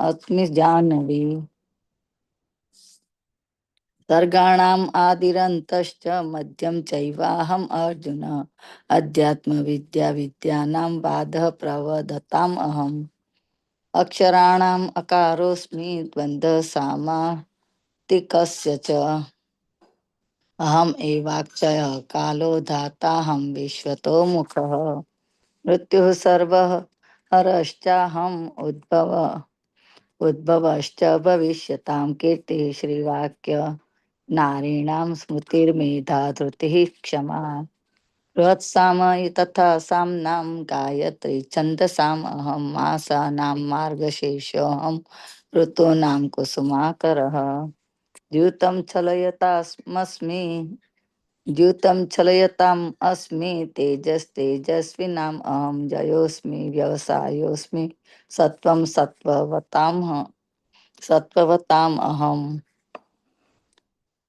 अस्मि जाह्नवी सर्गाणाम् आदिरन्तश्च मध्यं चैवाहम् अर्जुन अध्यात्मविद्यानां बाधः प्रवदताम् अहम् अक्षराणाम् अकारोऽस्मि द्वन्द्वः सामातिकस्य च अहम् एवाक्षयः कालो धाताहं विश्वतो मुखः मृत्युः सर्वः हरश्चाहम् उद्भवश्च भविष्यतां कीर्तिः श्रीवाक्य नारीणां स्मृतिर्मेधा धृतिः क्षमा बृहत्साम तथा साम्नां गायत्री छन्दसाम् अहं मासानां मार्गशीर्षोऽहं ऋतूनां कुसुमाकरः द्यूतं चलयतामस्मि द्यूतं चलयताम् अस्मि तेजस्तेजस्विनाम् अहं जयोऽस्मि व्यवसायोऽस्मि सत्त्ववताम् अहम्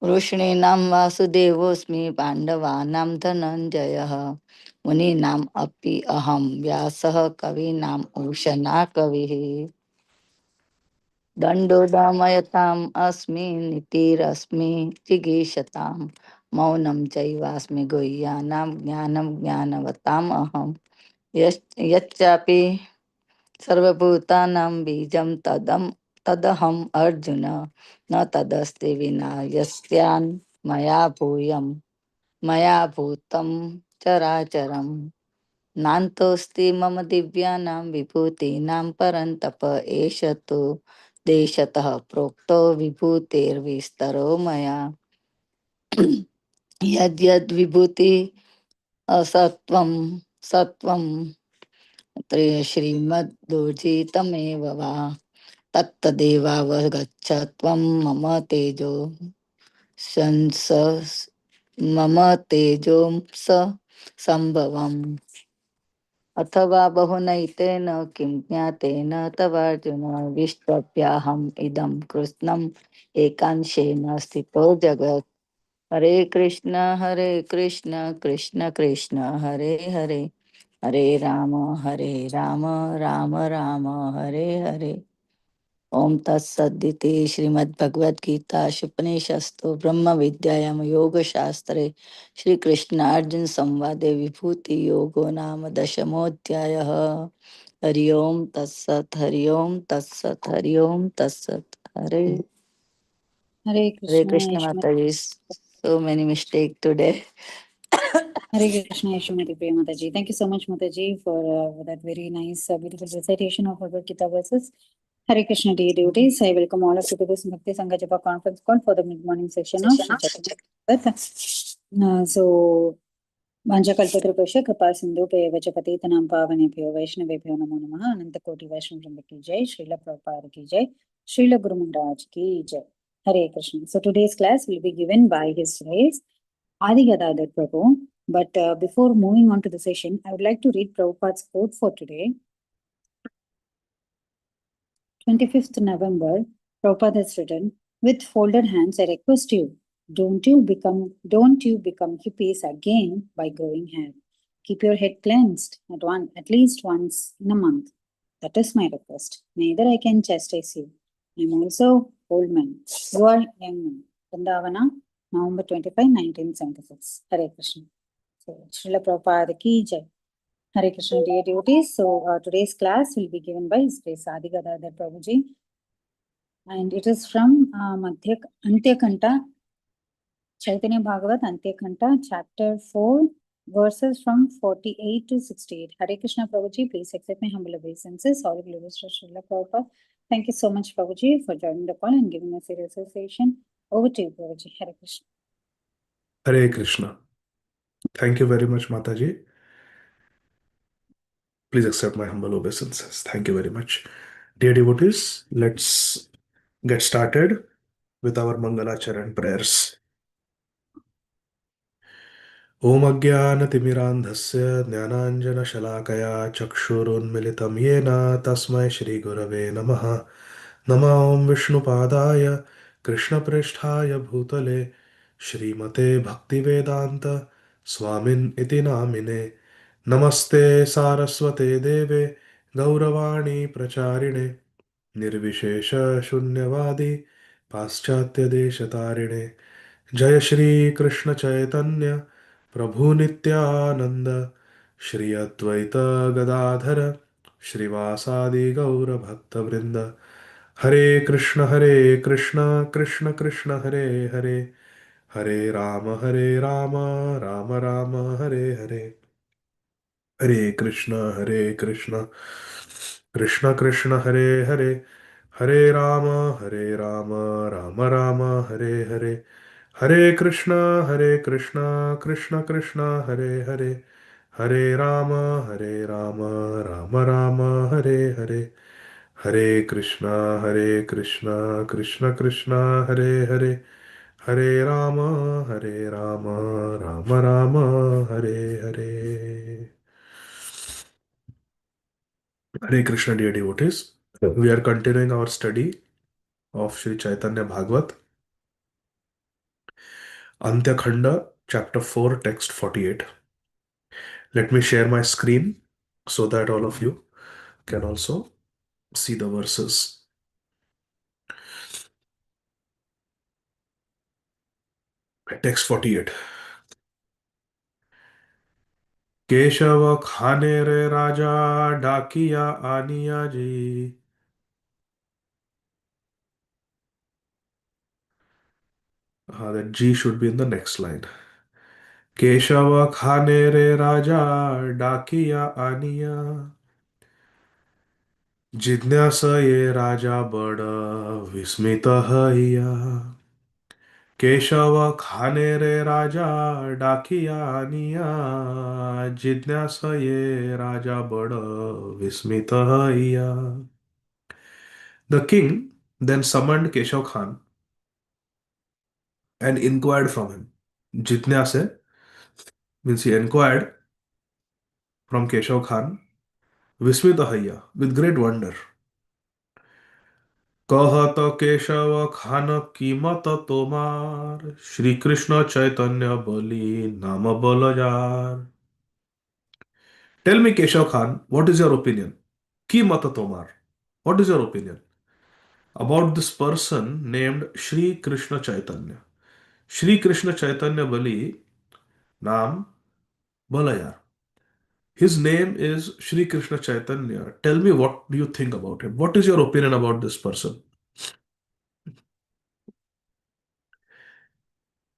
वृष्णीनां वासुदेवोऽस्मि पाण्डवानां धनञ्जयः मुनीनाम् अपि अहं व्यासः कवीनाम् उशना कविः दण्डो दमयताम् अस्मि नीतिरस्मि जिगीषतां मौनं चैवास्मि गुह्यानां ज्ञानं ज्ञानवताम् अहं यच्चापि सर्वभूतानां बीजं तदहम् अर्जुन न तदस्ति विना यस्यान् मया भूतं चराचरं नान्तोऽस्ति मम दिव्यानां विभूतीनां परन्तप एष तु देशतः प्रोक्तो विभूतेर्विस्तरो मया यद्यद् विभूति असत्वं सत्वं श्रीमद्दुर्जितमेव वा तत्तदेवावगच्छ त्वं मम तेजो संस मम तेजोंस संभवम् अथवा बहुनैतेन किं ज्ञातेन तवार्जुन विष्टभ्याहम् इदं कृत्स्नम् एकांशेन स्थितो जगत् हरे कृष्ण कृष्ण कृष्ण हरे हरे हरे राम राम राम हरे हरे ओम तत्सदिति श्रीमद्भगवद्गीतासूपनिषत्सु ब्रह्म विद्यायां योगशास्त्रे श्री कृष्ण अर्जुन संवादे विभूति योगो नाम दशमोऽध्यायः हरि ओम तत्सत् हरि ओम तत्सत् हरि ओम तत्सत् Hare हरे Krishna, कृष्ण Yashmati. माताजी so many mistake today. Hare Krishna, Yashmati Priya Mataji. Thank you so much, Mataji, for that very nice, beautiful recitation of Bhagavad Gita verses. Hare Krishna, dear devotees. I welcome all of you to this Mukti Sangha Japa conference call for the mid-morning session of Shri Chaitanya Bhagavata. So, Vanchakalpatrupasha Kripa Sindhu Peva Patitanam Pavanebhyo Vaishnavebhyo Namo Namaha Anantakoti Vaishnavamrita ki Jai Srila Prabhupada ki Jai Srila Guru Maharaj ki Jai. Hare Krishna. So today's class will be given by His Grace Adi Gadadhar Prabhu. But before moving on to the session, I would like to read Prabhupada's quote for today. 25th November, Prabhupada has written, "With folded hands, I request you, don't you become hippies again by growing hair. Keep your head cleansed at least once in a month. That is my request. Neither I can chastise you. I am also old man. You are young man." Vrindavana, November 25, 1976. Hare Krishna. So, Srila Prabhupada ki jai. Hare Krishna, dear devotees. So, today's class will be given by His Grace Adi Gadadhar Prabhuji. And it is from Antya Khanda, Chaitanya Bhagavat Antya Khanda, chapter 4, verses from 48 to 68. Hare Krishna Prabhuji, please accept my humble obeisances. All glories to Srila Prabhupada. Thank you so much, Prabhuji, for joining the call and giving us a recitation. Over to you, Prabhuji. Hare Krishna. Hare Krishna. Thank you very much, Mataji. Please accept my humble obeisances. Thank you very much. Dear devotees, let's get started with our Mangalacharan prayers. Om Ajnanatimirandhasya Jnananjana Chakshurunmilitam Yena Tasmai Shri Gurave Namaha Nama Om Vishnupadaya Krishna Prishthaya Bhutale Shrimate Bhaktivedanta Swamin Iti Namine Namaste Saraswate Deve Gauravani Pracharine निर्विशेष शून्यवादी पाश्चात्य देश तारिणे जय श्री कृष्ण चैतन्य प्रभु नित्यानंद श्री अद्वैत गदाधर श्रीवासादि गौर भक्तवृंद हरे Krishna Krishna Krishna Hare Hare Hare Ram Ram Ram Hare Hare Hare Krishna Krishna Krishna Hare Hare Hare Ram Ram Ram Hare Hare Hare Krishna Krishna Krishna Hare Hare Ram Ram Ram Hare Hare Hare Krishna Krishna Krishna Hare Hare Hare Ram Ram Ram Hare Hare Hare Krishna, dear devotees. We are continuing our study of Sri Chaitanya Bhagavat, Antya Khanda, chapter 4, text 48. Let me share my screen so that all of you can also see the verses. Text 48. Keshav खाने रे राजा डाकिया आनिया जी. That G should be in the next line. Keshav खाने रे राजा डाकिया आनिया जिज्ञासये राजा बड़ विस्मित हइया केशव खाने रे राजा डाकिया आनिया जिज्ञासये राजा बड़ विस्मित हइया. The king then summoned Keshav Khan and inquired from him. Jitnyase means he inquired from Keshav Khan Vismita Hayya with great wonder. कहत केशव खान कीमत तोमार श्री कृष्ण चैतन्य बलि नाम बलजार. Tell me, Keshav Khan, what is your opinion? कीमत तोमार. What is your opinion about this person named Shri Krishna Chaitanya? Shri Krishna Chaitanya Bali Naam Balayar. His name is Shri Krishna Chaitanya. Tell me, what do you think about him? What is your opinion about this person?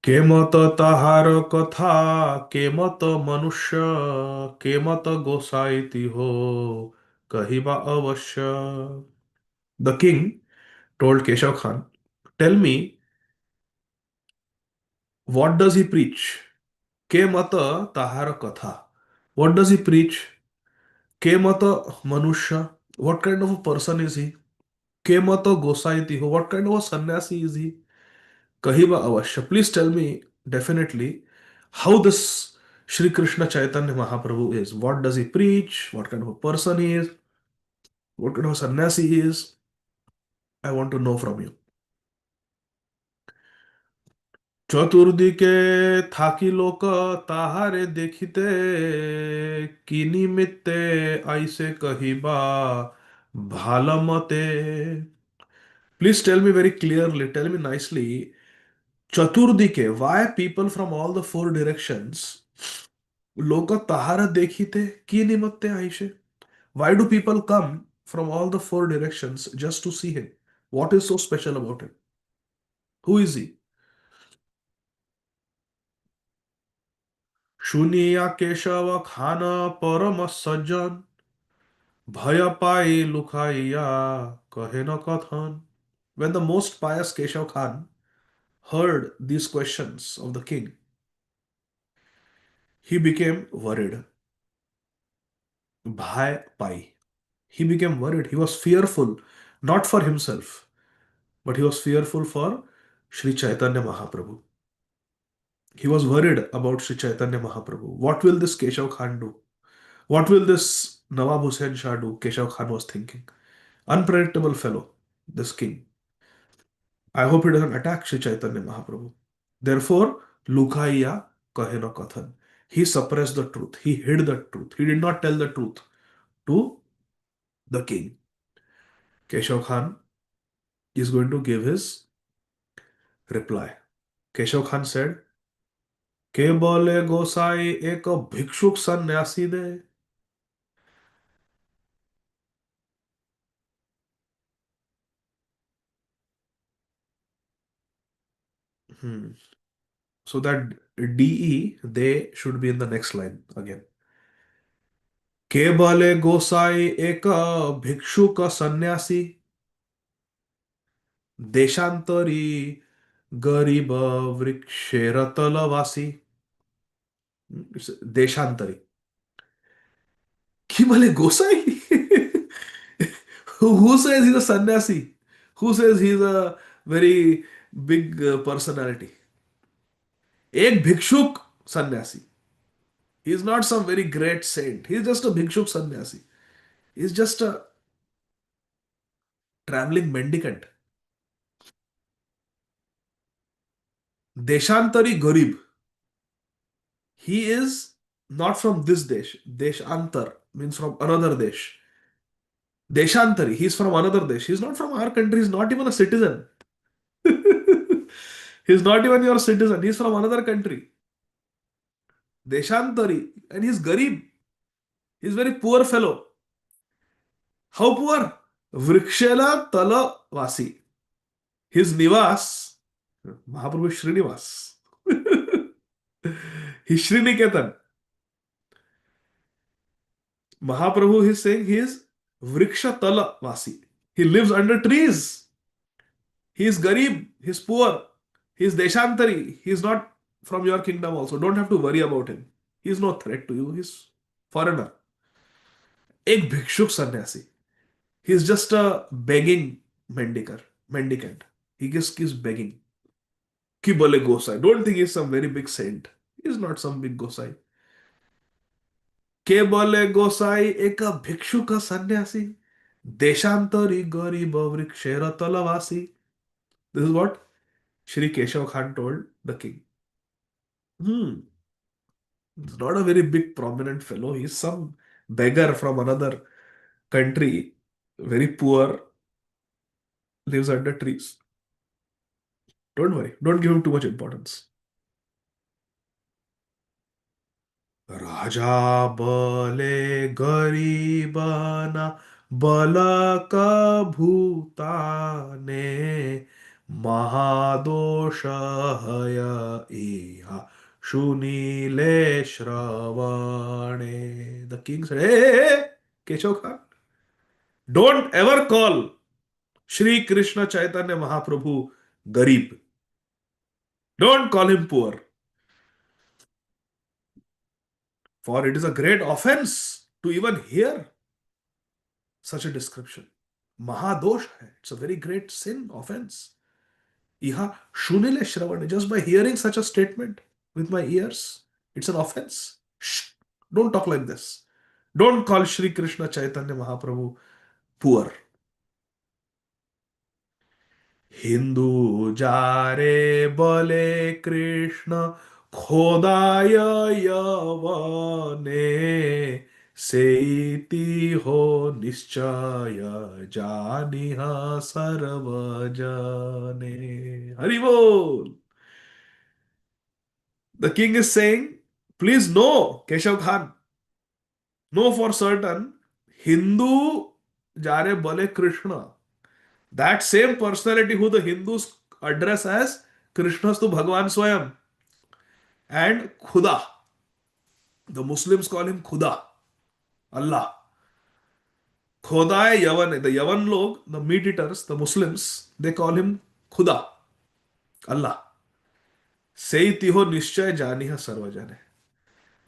केमत ताहार कथा केमत मनुष्य केमत गोसाइति हो कहिबा अवश्य. The king told Keshav Khan, tell me, what does he preach? Kemata tahara katha. What does he preach? Kemata manusha. What kind of a person is he? Kemata gosaiti ho. What kind of a sannyasi is he? Kahiba avashya. Please tell me definitely how this Shri Krishna Chaitanya Mahaprabhu is. What does he preach? What kind of a person he is? What kind of a sannyasi he is? I want to know from you. চতুর্দিকে থাকি লোক তাহারে দেখিতে কি নিমিত্তে আইসে কহিবা ভালো মতে. Please tell me very clearly, tell me nicely. চতুর্দিকে, why people from all the four directions লোক তাহারা দেখিতে কি নিমিত্তে আইসে? Why do people come from all the four directions just to see him? What is so special about him? Who is he? শুনিয়া কেশব খান পরম সজ্জন ভয় পাই লুকাইয়া কহে ন কথন. When the most pious Keshav Khan heard these questions of the king, he became worried. Bhai pai. He became worried. He was fearful, not for himself, but he was fearful for Sri Chaitanya Mahaprabhu. He was worried about Sri Chaitanya Mahaprabhu. What will this Keshav Khan do? What will this Nawab Hussain Shah do? Keshav Khan was thinking. Unpredictable fellow, this king. I hope he doesn't attack Sri Chaitanya Mahaprabhu. Therefore, Lukaiya Kahena Kathan. He suppressed the truth. He hid the truth. He did not tell the truth to the king. Keshav Khan is going to give his reply. Keshav Khan said, के बोले गोसाई एक भिक्षुक सन्यासी दे. Hmm. So that DE, they should be in the next line again. के बोले गोसाई एक भिक्षुक सन्यासी देशांतरी गरीब वृक्षेरतलवासी. देशांतरी. कि बोले गोसाई. Who says he's a sannyasi? Who says he's a very big personality? एक भिक्षुक सन्यासी. He is not some very great saint. He is just a bhikshuk sannyasi. He is just a traveling mendicant. Deshantari Garib. He is not from this desh. Deshantar means from another desh. Deshantari. He is from another desh. He is not from our country. He is not even a citizen. He is not even your citizen. He is from another country. Deshantari. And he is Garib. He is very poor fellow. How poor? Vrikshela Tala Vasi. His Nivas, Mahaprabhu Srinivas. He's Sriniketan. Mahaprabhu is saying he is Vriksha Tala Vasi. He lives under trees. He is Garib. He is poor. He is Deshantari. He is not from your kingdom also. Don't have to worry about him. He is no threat to you. He is foreigner. Ek bhikshuk sannyasi. He is just a begging mendicant. He just keeps begging. Ki bole gosai. Don't think he is some very big saint. He is not some big gosai. के बोले गोसाई एक भिक्षुक सन्यासी देशांतरी गरीब वृक्षेर तलवासी. This is what Shri Keshav Khan told the king. He's not a very big prominent fellow. He's some beggar from another country, very poor, lives under trees. Don't worry. Don't give him too much importance. राजा बोले गरीबना बलक भूताने महादोष हय इहा शुनीले श्रवणे. The king said, hey, Keshav Khan, don't ever call Shri Krishna Chaitanya Mahaprabhu Garib. Don't call him poor. For it is a great offense to even hear such a description. Mahadosh hai. It's a very great sin, offense. Iha shunile shravane. Just by hearing such a statement with my ears, it's an offense. Shh. Don't talk like this. Don't call Shri Krishna Chaitanya Mahaprabhu poor. Hindu jare bole Krishna Khodaya yavane Seiti ho nischaya janiha sarvajane. Haribol. The king is saying, please know, Keshav Khan, know for certain, Hindu jare bole Krishna. That same personality who the Hindus address as Krishna's to Bhagwan Swayam and Khuda. The Muslims call him Khuda, Allah. Khuda Yavan, the Yavan log, the meat eaters, the Muslims, they call him Khuda, Allah. Seitiho Nishchay Janiha Sarvajane.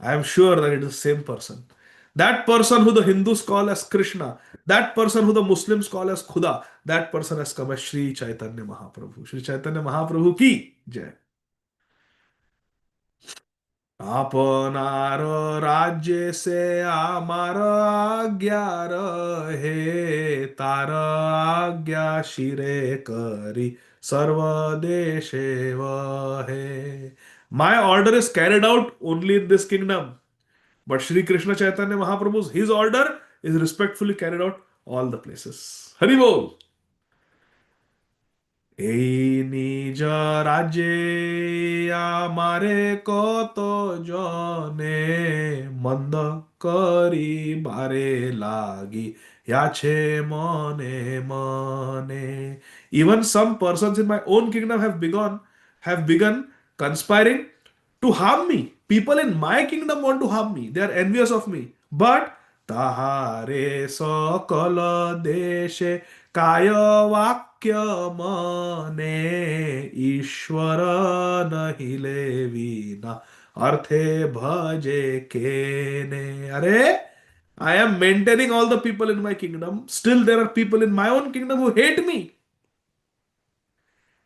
I am sure that it is the same person. That person who the Hindus call as Krishna, that person who the Muslims call as Khuda, that person has come as Sri Chaitanya Mahaprabhu. Sri Chaitanya Mahaprabhu ki jai. আপনার রাজ্যে সে আমার আজ্ঞা রহে তার আজ্ঞা শিরে করি সর্বদেশে বহে. My order is carried out only in this kingdom. But Sri Krishna Chaitanya Mahaprabhu's his order is respectfully carried out all the places. Hari Bol. এই নিজ রাজ্যে আমারে কত জনে মন্দ করিবারে লাগি yache mone mone. Even some persons in my own kingdom have begun conspiring to harm me. People in my kingdom want to harm me. They are envious of me. But তাহারে সকল দেশে কায় বাক্য মনে ঈশ্বর নহিলে বিনা অর্থে ভজে কেনে. আরে, I am maintaining all the people in my kingdom. Still, there are people in my own kingdom who hate me.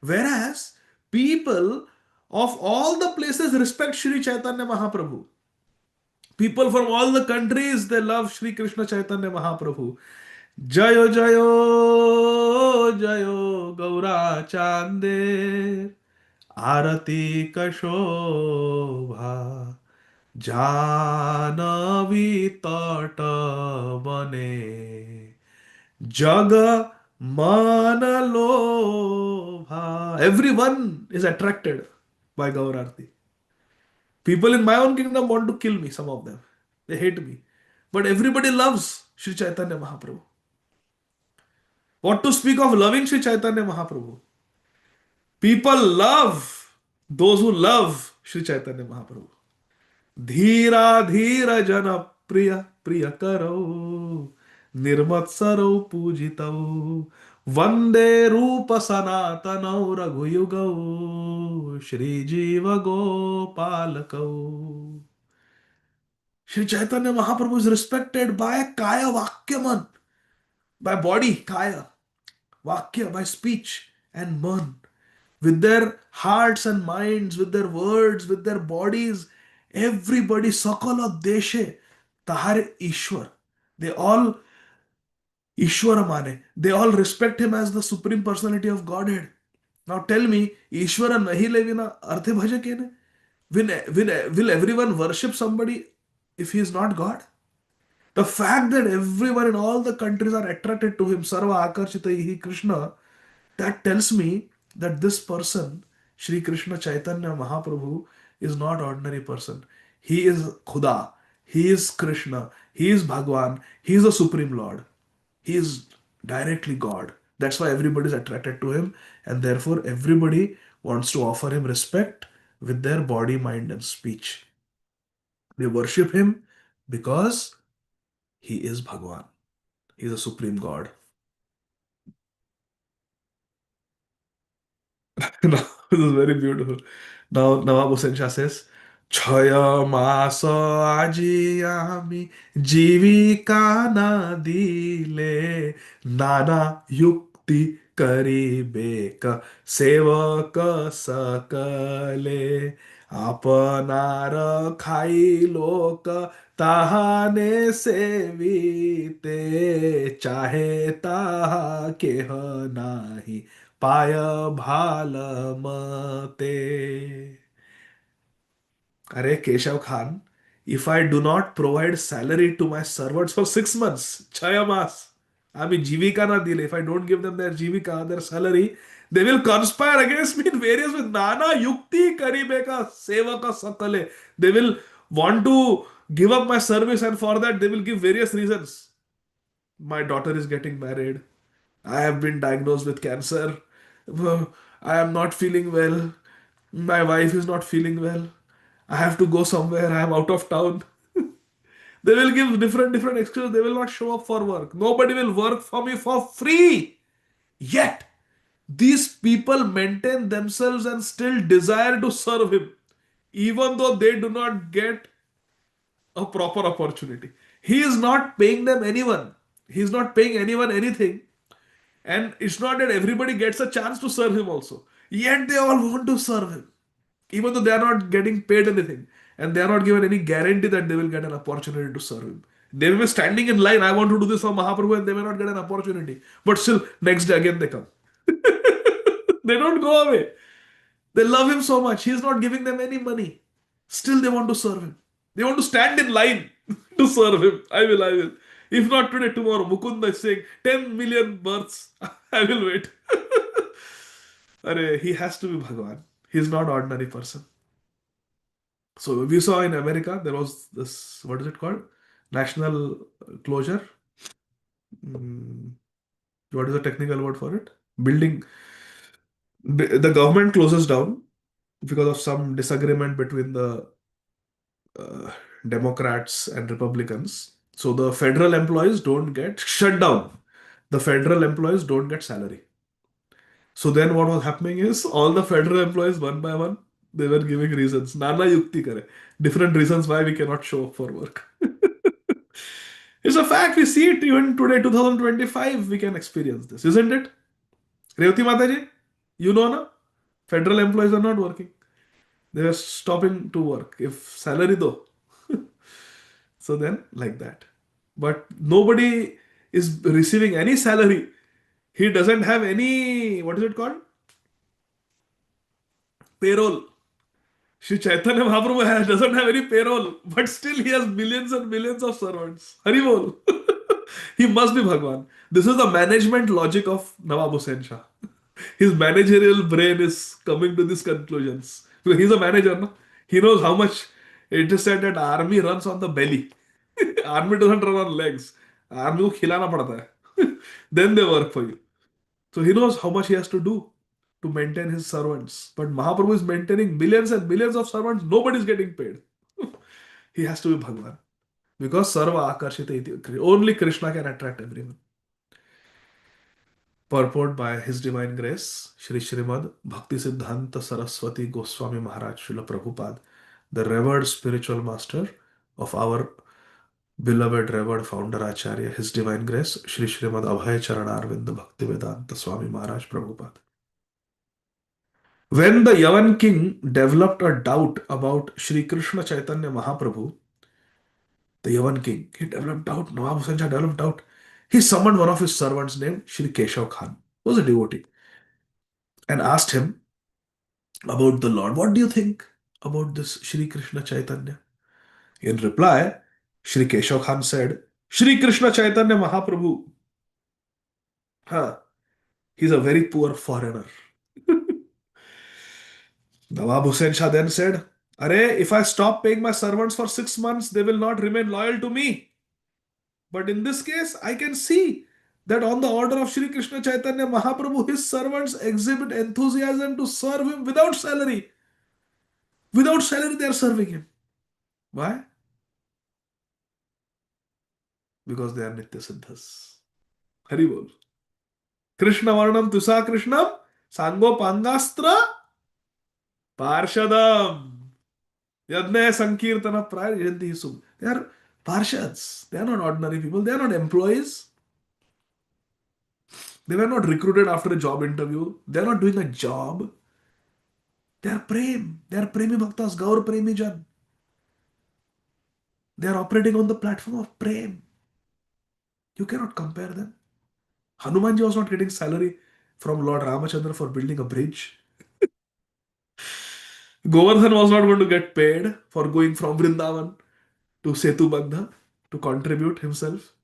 Whereas people of all the places respect Sri Chaitanya Mahaprabhu. People from all the countries, they love Sri Krishna Chaitanya Mahaprabhu. Jayo Jayo Jayo Gaura Chande Arati Kashobha Janavi Tata Bane Jaga Manalobha. Everyone is attracted by Gaurarti. People in my own kingdom want to kill me, some of them. They hate me. But everybody loves Sri Chaitanya Mahaprabhu. What to speak of loving Sri Chaitanya Mahaprabhu? People love those who love Sri Chaitanya Mahaprabhu. Dhira dhira jana priya priya karo nirmatsaro pujitau vande rupa sanatanau raghuyugau Shri Jiva Gopalakau. Sri Chaitanya Mahaprabhu is respected by Kaya Vakyaman, by body, Kaya, Vakya, by speech, and Man. With their hearts and minds, with their words, with their bodies, everybody, Sakala Deshe, Tahare Ishwar. They all, Ishwara Mane, they all respect him as the Supreme Personality of Godhead. Now tell me, Ishwara nahi levina arthe bhaja kene? Will everyone worship somebody if he is not God? The fact that everyone in all the countries are attracted to him, Sarva Akarshitaihi Krishna, that tells me that this person, Sri Krishna Chaitanya Mahaprabhu, is not ordinary person. He is Khuda. He is Krishna. He is Bhagwan. He is the Supreme Lord. He is directly God. That's why everybody is attracted to him, and therefore everybody wants to offer him respect with their body, mind, and speech. They worship him because he is Bhagwan. He is a supreme God. Now, this is very beautiful. Now, Nawab Hussain Shah says, Chaya maso aji ami jivika na dile nana yukti karibeka sevaka sakale apnar khai loka tahane sevite chahe taha keh nahi Paya bhala mate. Are Keshav Khan, if I do not provide salary to my servants for 6 months, Chaya mas, I mean Jivika na dile, if I don't give them their Jivika, their salary, they will conspire against me in various with Nana Yukti Karibeka Sevaka Sakale. They will want to give up my service, and for that they will give various reasons. My daughter is getting married. I have been diagnosed with cancer. I am not feeling well. My wife is not feeling well. I have to go somewhere. I am out of town. They will give different excuses. They will not show up for work. Nobody will work for me for free. Yet, these people maintain themselves and still desire to serve him, even though they do not get a proper opportunity. He is not paying them anyone. He is not paying anyone anything. And it's not that everybody gets a chance to serve him also. Yet they all want to serve him. Even though they are not getting paid anything. And they are not given any guarantee that they will get an opportunity to serve him. They will be standing in line. I want to do this for Mahaprabhu, and they may not get an opportunity. But still, next day again they come. They don't go away. They love him so much. He is not giving them any money. Still they want to serve him. They want to stand in line to serve him. I will. If not today, tomorrow. Mukunda is saying 10 million births. I will wait. He has to be Bhagwan. He's not ordinary person. So we saw in America, there was this, what is it called? National closure. Mm, what is the technical word for it? Building. The government closes down because of some disagreement between the uh, Democrats and Republicans. So the federal employees don't get shut down. The federal employees don't get salary. So then what was happening is all the federal employees one by one, they were giving reasons. Nana yukti kare. Different reasons why we cannot show up for work. It's a fact. We see it even today, 2025, we can experience this, isn't it? Revati Mataji, you know na? Federal employees are not working. They are stopping to work. If salary though. So then, like that. But nobody is receiving any salary. He doesn't have any, what is it called? Payroll. Sri Chaitanya Mahaprabhu doesn't have any payroll, but still he has millions and millions of servants. Haribol. He must be Bhagwan. This is the management logic of Nawab Hussain Shah. His managerial brain is coming to these conclusions. Because he's a manager, no? He knows how much it is said that army runs on the belly. Army doesn't run on legs. Army को खिलाना पड़ता है. Then they work for you. So he knows how much he has to do to maintain his servants. But Mahaprabhu is maintaining millions and millions of servants. Nobody is getting paid. He has to be Bhagwan. Because Sarva Akarshita iti. Only Krishna can attract everyone. Purport by His Divine Grace, Shri Srimad Bhakti Siddhanta Saraswati Goswami Maharaj Srila Prabhupada, the revered spiritual master of our beloved revered founder Acharya, His Divine Grace, Shri Srimad Abhay Charanarvinda Bhakti Vedanta Swami Maharaj Prabhupada. When the Yavan king developed a doubt about Shri Krishna Chaitanya Mahaprabhu, the Yavan king, he developed doubt, Nawab Hussain Shah developed doubt. He summoned one of his servants named Shri Keshav Khan, who was a devotee, and asked him about the Lord. What do you think about this Shri Krishna Chaitanya? In reply, Shri Keshav Khan said, Shri Krishna Chaitanya Mahaprabhu, huh, he's a very poor foreigner. Nawab Hussain Shah then said, Are, if I stop paying my servants for 6 months, they will not remain loyal to me. But in this case, I can see that on the order of Shri Krishna Chaitanya Mahaprabhu, his servants exhibit enthusiasm to serve him without salary. Without salary, they are serving him. Why? Because they are Nitya Siddhas. Haribol. Krishna Varnam Tusa Krishnam Sango Pangastra Parshadam. Yadne Sankirtana Praya Yanti Sum. They are Parshads. They are not ordinary people. They are not employees. They were not recruited after a job interview. They are not doing a job. They are Prem. They are Premi Bhaktas, Gaur Premi Jan. They are operating on the platform of Prem. You cannot compare them. Hanumanji was not getting salary from Lord Ramachandra for building a bridge. Govardhan was not going to get paid for going from Vrindavan to Setu Bagdha to contribute himself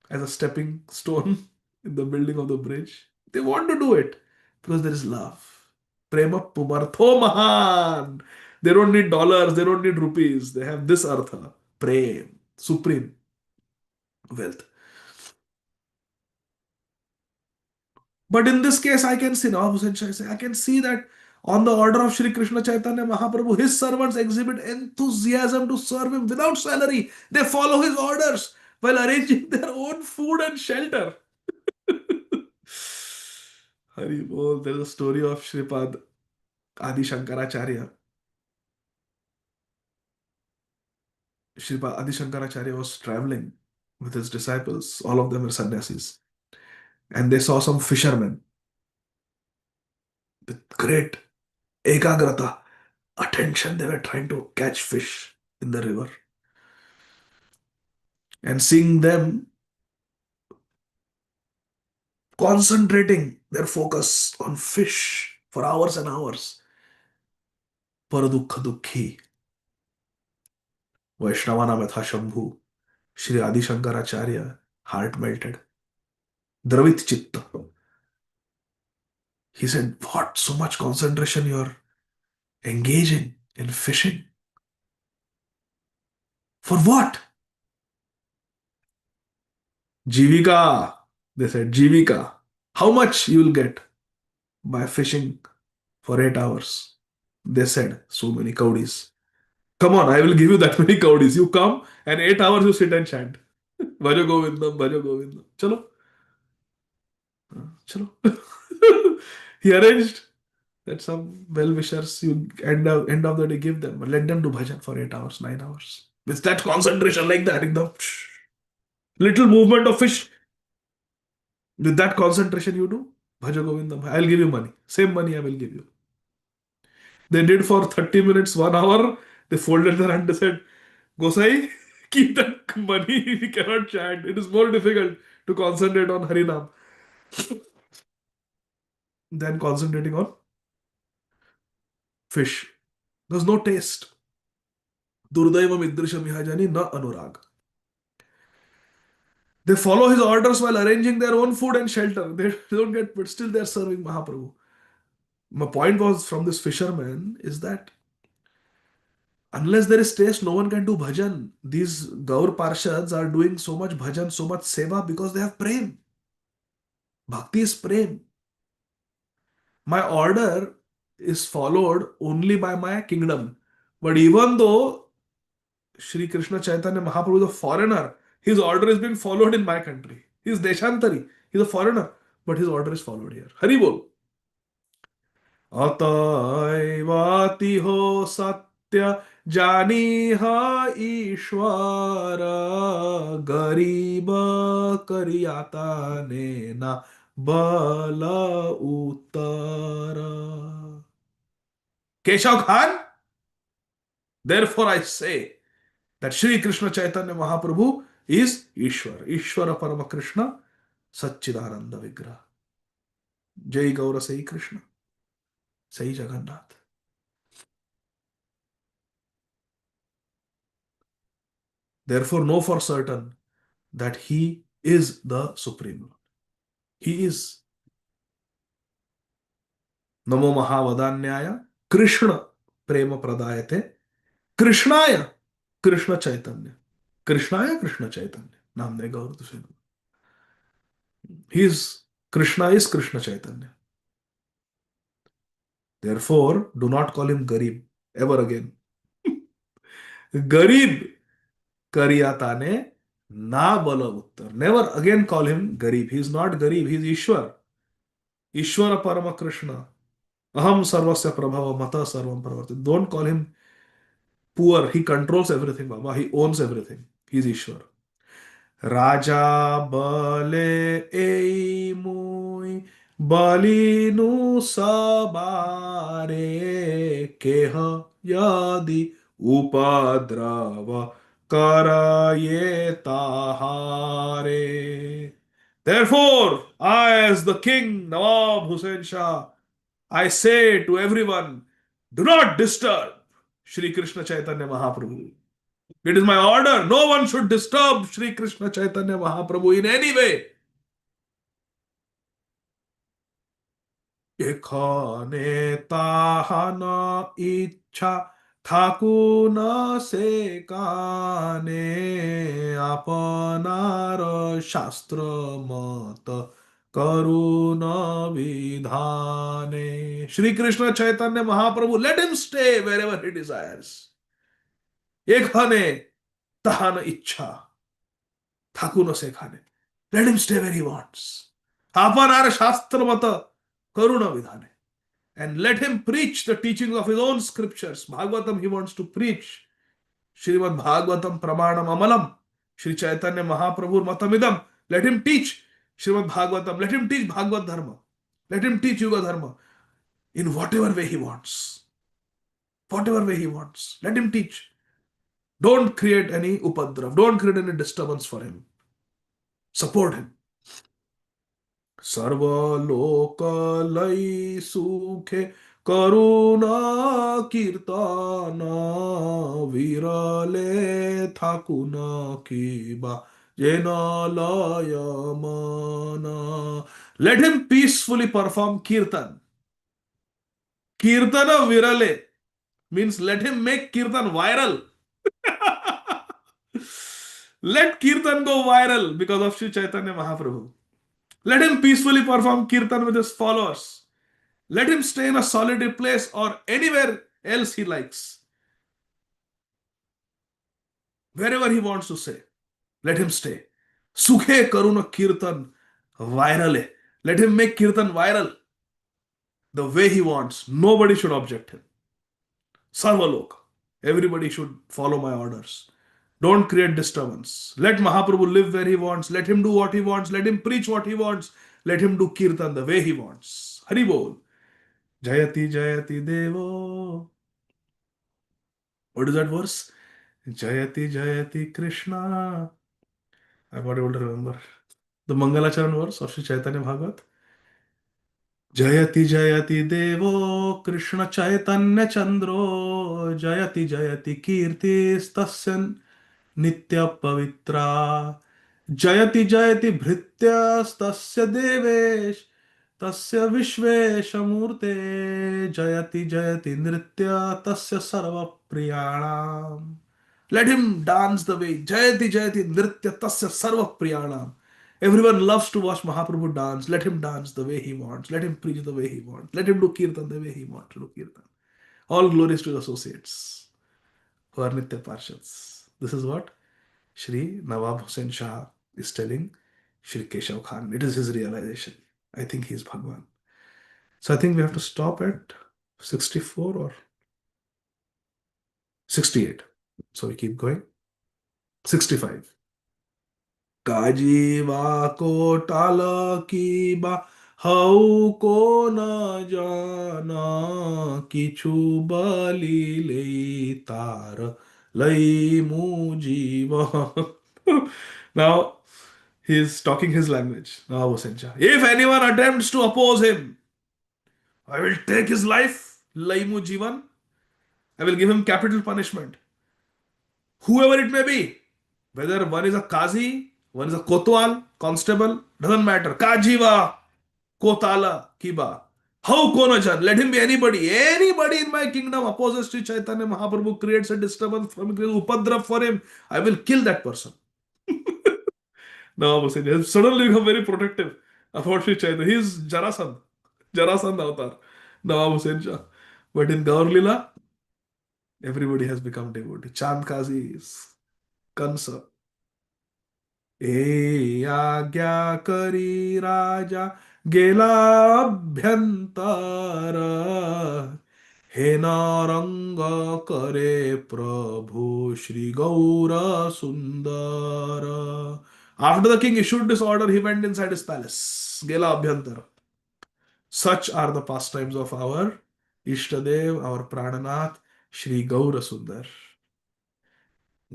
as a stepping stone in the building of the bridge. They want to do it because there is love. Prema Pumartho Mahan. They don't need dollars, they don't need rupees. They have this artha. Prem, supreme wealth. But in this case, I can see, now Hussain Shah say, I can see that on the order of Shri Krishna Chaitanya Mahaprabhu, his servants exhibit enthusiasm to serve him without salary. They follow his orders while arranging their own food and shelter. Hari Bol, there is a story of Shripad Adi Shankaracharya. Shripad Adi Shankaracharya was traveling with his disciples. All of them were sannyasis. And they saw some fishermen with great ekagrata, attention. They were trying to catch fish in the river. And seeing them concentrating their focus on fish for hours and hours. Paradukha Dukhi. Vaishnava Namatha Shambhu. Shri Adi Shankaracharya, heart melted. Dravit Chitta. He said, what? So much concentration you're engaging in fishing. For what? Jivika. They said, Jivika. How much you will get by fishing for 8 hours? They said, so many kaudis. Come on, I will give you that many kaudis. You come and 8 hours you sit and chant. Bhajo Govindam, Bhajo Govindam. Chalo. Chalo. He arranged that some well-wishers you end of the day give them, but let them do bhajan for 8 hours, 9 hours. With that concentration like that, the little movement of fish, with that concentration you do, bhaja govindam, I'll give you money. Same money I will give you. They did for 30 minutes, 1 hour. They folded their hand and said, Gosai, keep that money. We cannot chant. It is more difficult to concentrate on Harinam than concentrating on fish. There's no taste. Durdaivam idrisham ihajani na anurag. They follow his orders while arranging their own food and shelter. They don't get, but still they're serving Mahaprabhu. My point was from this fisherman is that unless there is taste, no one can do bhajan. These Gaur Parshads are doing so much bhajan, so much seva because they have prem. Bhakti is prem. My order is followed only by my kingdom. But even though Sri Krishna Chaitanya Mahaprabhu is a foreigner, his order is being followed in my country. He is Deshantari. He is a foreigner. But his order is followed here. Hari Bol. अतएवाति हो सत्य जानी हा ईश्वर गरीब करियाता ने ना बल उत्तर Keshav Khan therefore I say that Shri Krishna Chaitanya Mahaprabhu is Ishwar. Ishwara Parama Krishna Satchidananda Vigraha. Jai Gaura Sai Krishna. Sai Jagannath. Therefore, know for certain that he is the Supreme Lord. He is. Namo Mahavadanyaya Krishna Prema Pradayate Krishnaya Krishna Chaitanya. Krishnaya Krishna Chaitanya. Namne Gaur Dusena. He is. Krishna is Krishna Chaitanya. Therefore, do not call him Garib ever again. Garib Kariyatane Na Bala Uttar. Never again call him Garib. He is not Garib. He is Ishwar. Ishwara Parama Krishna. Aham Sarvasya Prabhava Mata Sarvam Pravarti. Don't call him poor. He controls everything, Baba. He owns everything. He is Ishwar. Raja Bale Ei Mui Balinu Sabare Keha Yadi Upadrava Karaye Tahare. Therefore, I, as the king Nawab Hussain Shah, I say to everyone, do not disturb Shri Krishna Chaitanya Mahaprabhu. It is my order. No one should disturb Shri Krishna Chaitanya Mahaprabhu in any way. এখানে তাহানা ইচ্ছা থাকুন সেখানে আপনার শাস্ত্র মত করুণ বিধানে Shri Krishna Chaitanya Mahaprabhu, let him stay wherever he desires. এখানে তাহানা ইচ্ছা থাকুন সেখানে. Let him stay where he wants. আপনার শাস্ত্র মত করুণ বিধানে. And let him preach the teachings of his own scriptures. Bhagavatam he wants to preach. Srimad Bhagavatam Pramanam Amalam. Shri Chaitanya Mahaprabhu Matamidam. Let him teach Srimad Bhagavatam. Let him teach Bhagavad Dharma. Let him teach Yuga Dharma. In whatever way he wants. Whatever way he wants. Let him teach. Don't create any upadrav. Don't create any disturbance for him. Support him. सर्वलोकलय सुखे करुणा कीर्तन विरले ठाकुन किबा जेन लय मन. Let him peacefully perform kirtan. Kirtana virale means let him make kirtan viral. Let kirtan go viral because of Sri Chaitanya Mahaprabhu. Let him peacefully perform kirtan with his followers. Let him stay in a solitary place or anywhere else he likes. Wherever he wants to say, let him stay. Sukhe karuna kirtan virale. Let him make kirtan viral the way he wants. Nobody should object him. Sarvalok. Everybody should follow my orders. Don't create disturbance. Let Mahaprabhu live where he wants. Let him do what he wants. Let him preach what he wants. Let him do kirtan the way he wants. Hari bol. Jayati Jayati Devo. What is that verse? Jayati Jayati Krishna. I'm not able to remember. The Mangalacharan verse of Sri Chaitanya Bhagavat. Jayati Jayati Devo Krishna Chaitanya Chandro Jayati Jayati Kirti Stasyan Nitya Pavitra Jayati Jayati Bhritya Stasya Devesh Tasya Vishveshamurte Jayati Jayati Nritya Tasya Sarva Priyanam. Let him dance the way Jayati Jayati Nritya Tasya Sarva Priyanam. Everyone loves to watch Mahaprabhu dance. Let him dance the way he wants. Let him preach the way he wants. Let him do kirtan the way he wants to do kirtan. All glories to the associates who are Nitya Parshads. This is what Shri Nawab Hussain Shah is telling Shri Keshav Khan. It is his realization. I think he is Bhagwan. So I think we have to stop at 64 or 68. So we keep going. 65. Kajiva kotala kiba hau ko na jana kichu bali le tar lai mu jiva. Now he is talking his language. Now if anyone attempts to oppose him, I will take his life, laimu jivan. I will give him capital punishment. Whoever it may be, whether one is a Kazi, one is a Kotwal, constable, doesn't matter. Kajiva, Kotala, Kiba. How Konajan? Let him be anybody. Anybody in my kingdom opposes Sri Chaitanya Mahaprabhu, creates a disturbance for him, creates upadrap for him. I will kill that person. Now, he has suddenly become very protective about Sri Chaitanya. He is Jarasandh. Jarasandh avatar. Nawab Hussain Shah. But in Gaur Lila, everybody has become devotee. Chand Kazi is Kansa. ए आज्ञा करी राजा गेला अभ्यंतर हे नारंग करे प्रभु श्री गौर सुंदर. After the king issued this order, he went inside his palace. Gela Abhyantar. Such are the pastimes of our Ishtadev, our Prananath, Shri Gaura Sundar.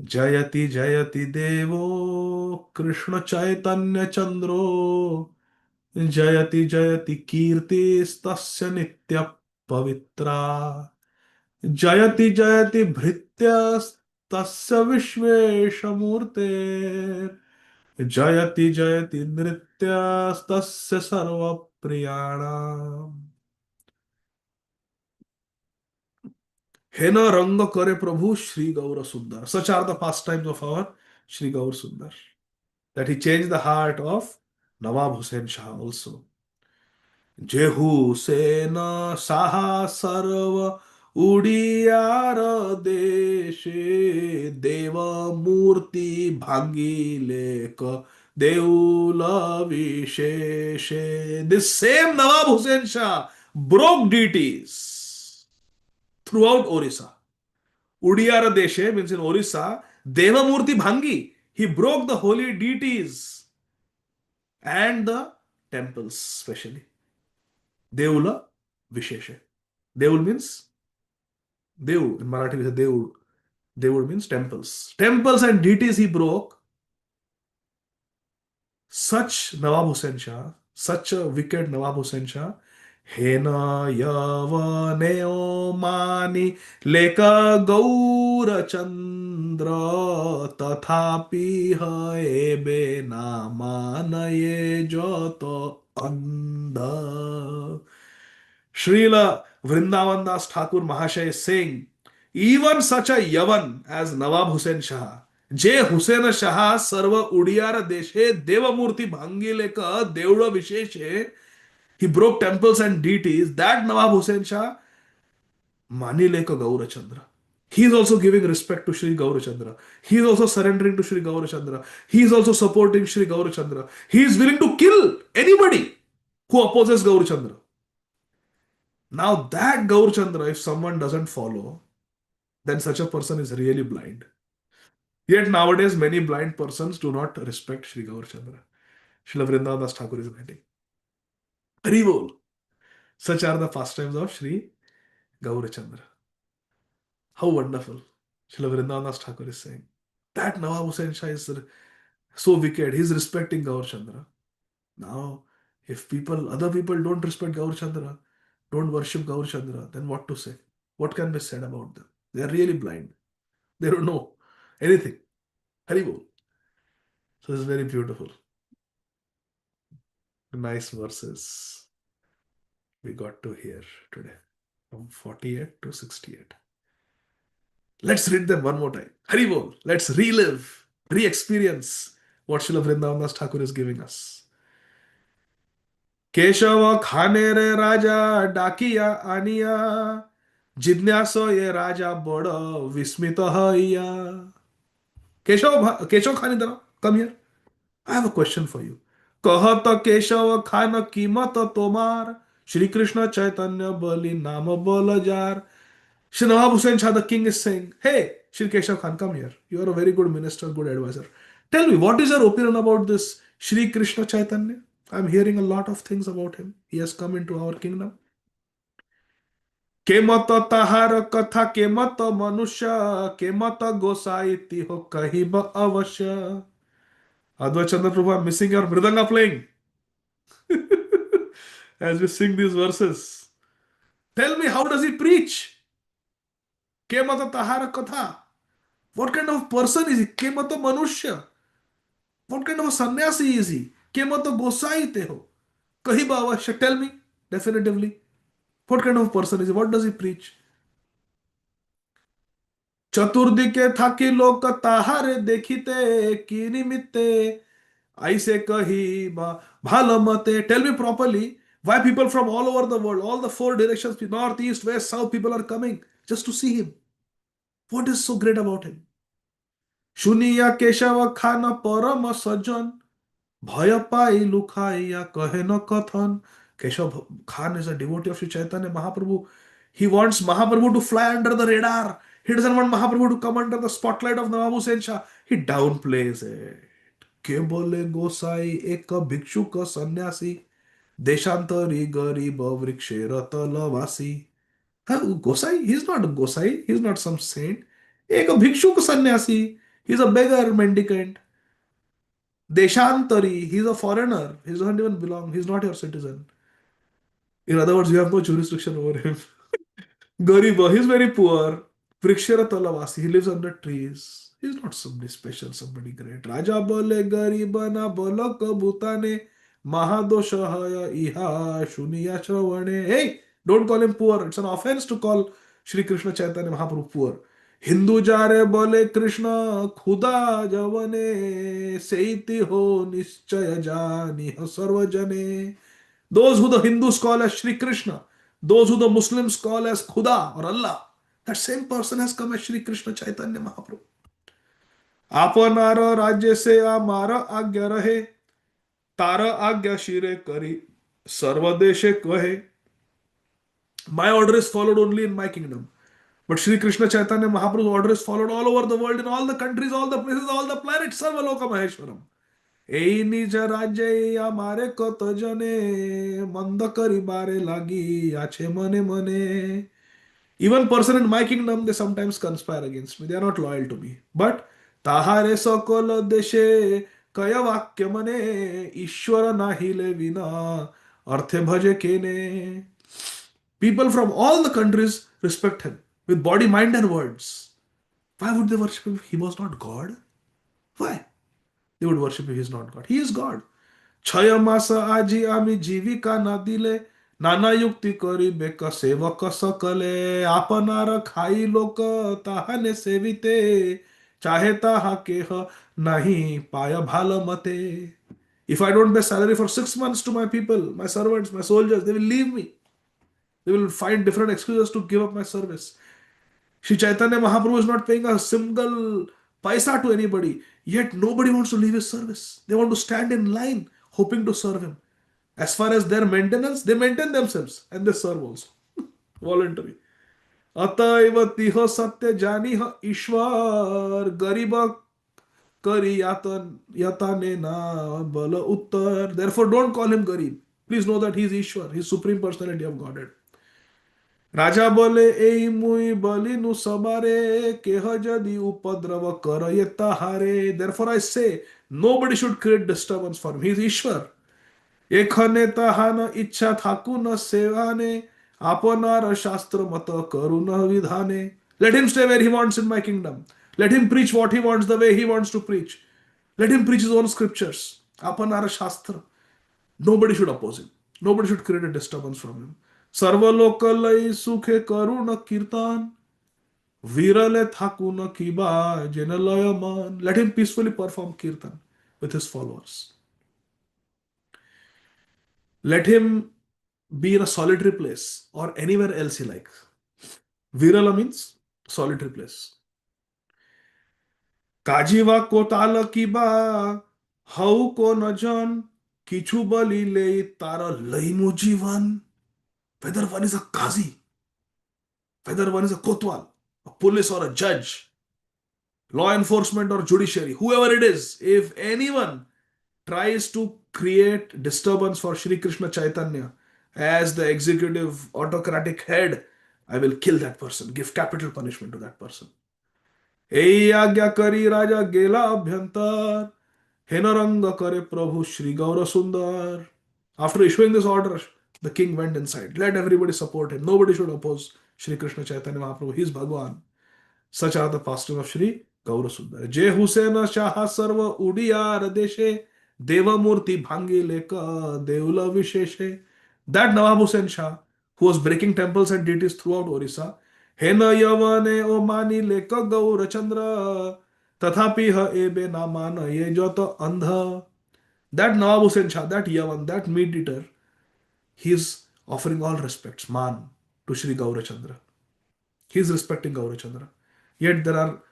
Jayati Jayati Devo Krishna Chaitanya Chandro Jayati Jayati Kirti Stasya Nitya Pavitra Jayati Jayati Bhritya Stasya Vishveshamurte Jayati Jayati Nritya Stasya Sarva Priyana. Hena Ranga Kare Prabhu Shri Gaura Sundar. Such are the pastimes of our Shri Gaur Sundar. That he changed the heart of Nawab Hussain Shah also. Jehu Sena Saha Sarva Udiyar Deshe Deva Murti Bhangi Leka Deula Visheshe. This same Nawab Hussain Shah broke deities throughout Orissa. Udiyara Deshe means in Orissa, Devamurti Bhangi. He broke the holy deities and the temples, especially. Deula Visheshe. Deul means Dev. In Marathi, we say Deul. Deul means temples. Temples and deities he broke. Such Nawab Hussain Shah, such a wicked Nawab Hussain Shah, हेन यवनेयो मानि lake Gaurachandra तथापि हेबे नामानये जत अंध. Srila Vrindavan Das Thakur Mahashay is saying, even such a Yavan as Nawab Hussain Shah, जे हुसेन शहा सर्व उडियार देशे देवमूर्ती भांगिले का देवळ विशेष है. He broke temples and deities. That Nawab Hussain Shah manile ka Gaurachandra. He is also giving respect to Sri Gaurachandra. He is also surrendering to Sri Gaurachandra. He is also supporting Sri Gaurachandra. He is willing to kill anybody who opposes Gaurachandra. Now that Gaurachandra, if someone doesn't follow, then such a person is really blind. Yet nowadays, many blind persons do not respect Sri Gaurachandra. Srila Vrindavan Das Thakur is writing. Hari Bol. Such are the pastimes of Sri Gaurachandra. How wonderful. Srila Vrindavan Das Thakur is saying. That Nawab Hussain Shah is so wicked. He's respecting Gaurachandra. Now, if other people don't respect Gaurachandra, don't worship Gaurachandra, then what to say? What can be said about them? They are really blind. They don't know anything. Hari Bol. So it's very beautiful. Nice verses we got to hear today from 48 to 68. Let's read them one more time. Hari Bol. Let's relive, re-experience what Srila Vrindavan Das Thakur is giving us. Keshav खाने रे राजा डाकिया आनिया जिज्ञासो ये राजा बड़ विस्मित हइया. केशव खाने दरा, come here. I have a question for you. कहत केशव खान कीमत तोमार श्री कृष्ण चैतन्य बलि नाम बल jar. Shri Nawab Hussain Shah, the king, is saying, hey, Shri Keshav Khan, come here. You are a very good minister, good advisor. Tell me, what is your opinion about this Shri Krishna Chaitanya? I'm hearing a lot of things about him. He has come into our kingdom. केमत ताहार कथा केमत मनुष्य केमत गोसाई तिहो कहिब अवश्य. Advait Chandra Prabhu, I'm missing your mridanga playing as we sing these verses. Tell me, how does he preach? Kemata tahara katha. What kind of person is he? Kemata manushya. What kind of a sannyasi is he? Kemata gosai te ho. Kahiba avashya. Tell me definitively. What kind of person is he? What does he preach? चतुर्दिके थाकी लोक ताहारे देखिते की निमित्ते ऐसे कही भालमते. Tell me properly why people from all over the world, all the four directions, north, east, west, south, people are coming just to see him. What is so great about him? Shuniya Keshava Khana Parama Sajan Bhayapai Lukhaya Kahena Kathan. Keshav Khan is a devotee of Sri Chaitanya Mahaprabhu. He wants Mahaprabhu to fly under the radar. He doesn't want Mahaprabhu to come under the spotlight of Nawab Hussain Shah. He downplays it. के बोले गोसाई एक भिक्षुक सन्यासी देशांतरी गरीब वृक्षेर तलवासी. Gosai, he's not a Gosai, he's not some saint. एक भिक्षुक सन्यासी, he's a beggar mendicant. Deshantari, he's a foreigner, he doesn't even belong, he's not your citizen. In other words, you have no jurisdiction over him. Gariba, he's very poor. Vrikshara Talavasi, he lives under trees. He's not somebody special, somebody great. Raja bole garibana bolak bhutane mahadoshahaya iha shuniya shravane. Hey, don't call him poor. It's an offense to call Shri Krishna Chaitanya Mahaprabhu poor. Hindu jare bole Krishna khuda javane seiti ho nischaya jani sarvajane. Those who the Hindus call as Shri Krishna, those who the Muslims call as Khuda or Allah, that same person has come as Shri Krishna Chaitanya Mahaprabhu. आपनार राज्य से आमार आज्ञा रहे तार आज्ञा शिरे करी सर्व देशे कहे. My order is followed only in my kingdom. But Shri Krishna Chaitanya Mahaprabhu's order is followed all over the world, in all the countries, all the places, all the planets, Sarva Loka Maheshwaram. এই নিজ রাজ্যে আমারে কত জনে মন্দ করিবারে লাগি আছে মনে মনে. Even person in my kingdom, they sometimes conspire against me. They are not loyal to me. But তাহারে সকল দেশে কয় বাক্য মনে ঈশ্বর নাহিলে বিনা অর্থে ভজে কেনে. People from all the countries respect him with body, mind, and words. Why would they worship him if he was not God? Why? They would worship him, he is not God. He is God. छय मास आजी आमी जीविका ना दिले नाना युक्ति करिबे क सेवक सकले आपनार खाई लोक ताहाने सेविते चाहे ताहा केह नहीं पाय भाल मते. If I don't pay salary for 6 months to my people, my servants, my soldiers, they will leave me. They will find different excuses to give up my service. Sri Chaitanya Mahaprabhu is not paying a single paisa to anybody, yet nobody wants to leave his service. They want to stand in line, hoping to serve him. As far as their maintenance, they maintain themselves and they serve also. Voluntary. अतएव तिह सत्य जानी ईश्वर गरीब करी यातने ना बल उत्तर. Therefore, don't call him Garib. Please know that he is Ishwar, he is Supreme Personality of Godhead. राजा बोले ए मुई बलिनु सबारे केह जदि उपद्रव कर ये ताहारे. Therefore I say, nobody should create disturbance for him. He is Ishwar. एखने ताहान इच्छा थाकु न सेवाने आपनार शास्त्र मत करू न विधाने. Let him stay where he wants in my kingdom. Let him preach what he wants the way he wants to preach. Let him preach his own scriptures. Apanara Shastra. Nobody should oppose him. Nobody should create a disturbance from him. Sarvalokalai sukhe karuna kirtan. Virale thakuna kiba jenalaya man. Let him peacefully perform kirtan with his followers. Let him be in a solitary place or anywhere else he likes. Virala means solitary place. Kajiva kotala kiba hau ko najan kichu bali le tara laimu jivan. Whether one is a Qazi, whether one is a Kotwal, a police or a judge, law enforcement or judiciary, whoever it is, if anyone tries to create disturbance for Sri Krishna Chaitanya as the executive autocratic head, I will kill that person, give capital punishment to that person. Ei agya kari raja gela abhyantar, henaranga kare prabhu Shri Gaura Sundar. After issuing this order, the king went inside. Let everybody support him. Nobody should oppose Shri Krishna Chaitanya Mahaprabhu. He is Bhagwan. Such are the pastimes of Shri Gaura Sundar. Jai Husena Shaha Sarva Udiyar Deshe Deva Murti Bhangi Leka Devula Visheshe. That Nawab Hussain Shah, who was breaking temples and deities throughout Orissa, Hena Yavane O Mani Leka Gaura Chandra Tathapi Ha Ebe Namana Ye Jota Andha. That Nawab Hussain Shah, that Yavan, that meat eater, he is offering all respects, man, to Sri Gaurachandra. He is respecting Gaurachandra. Yet there are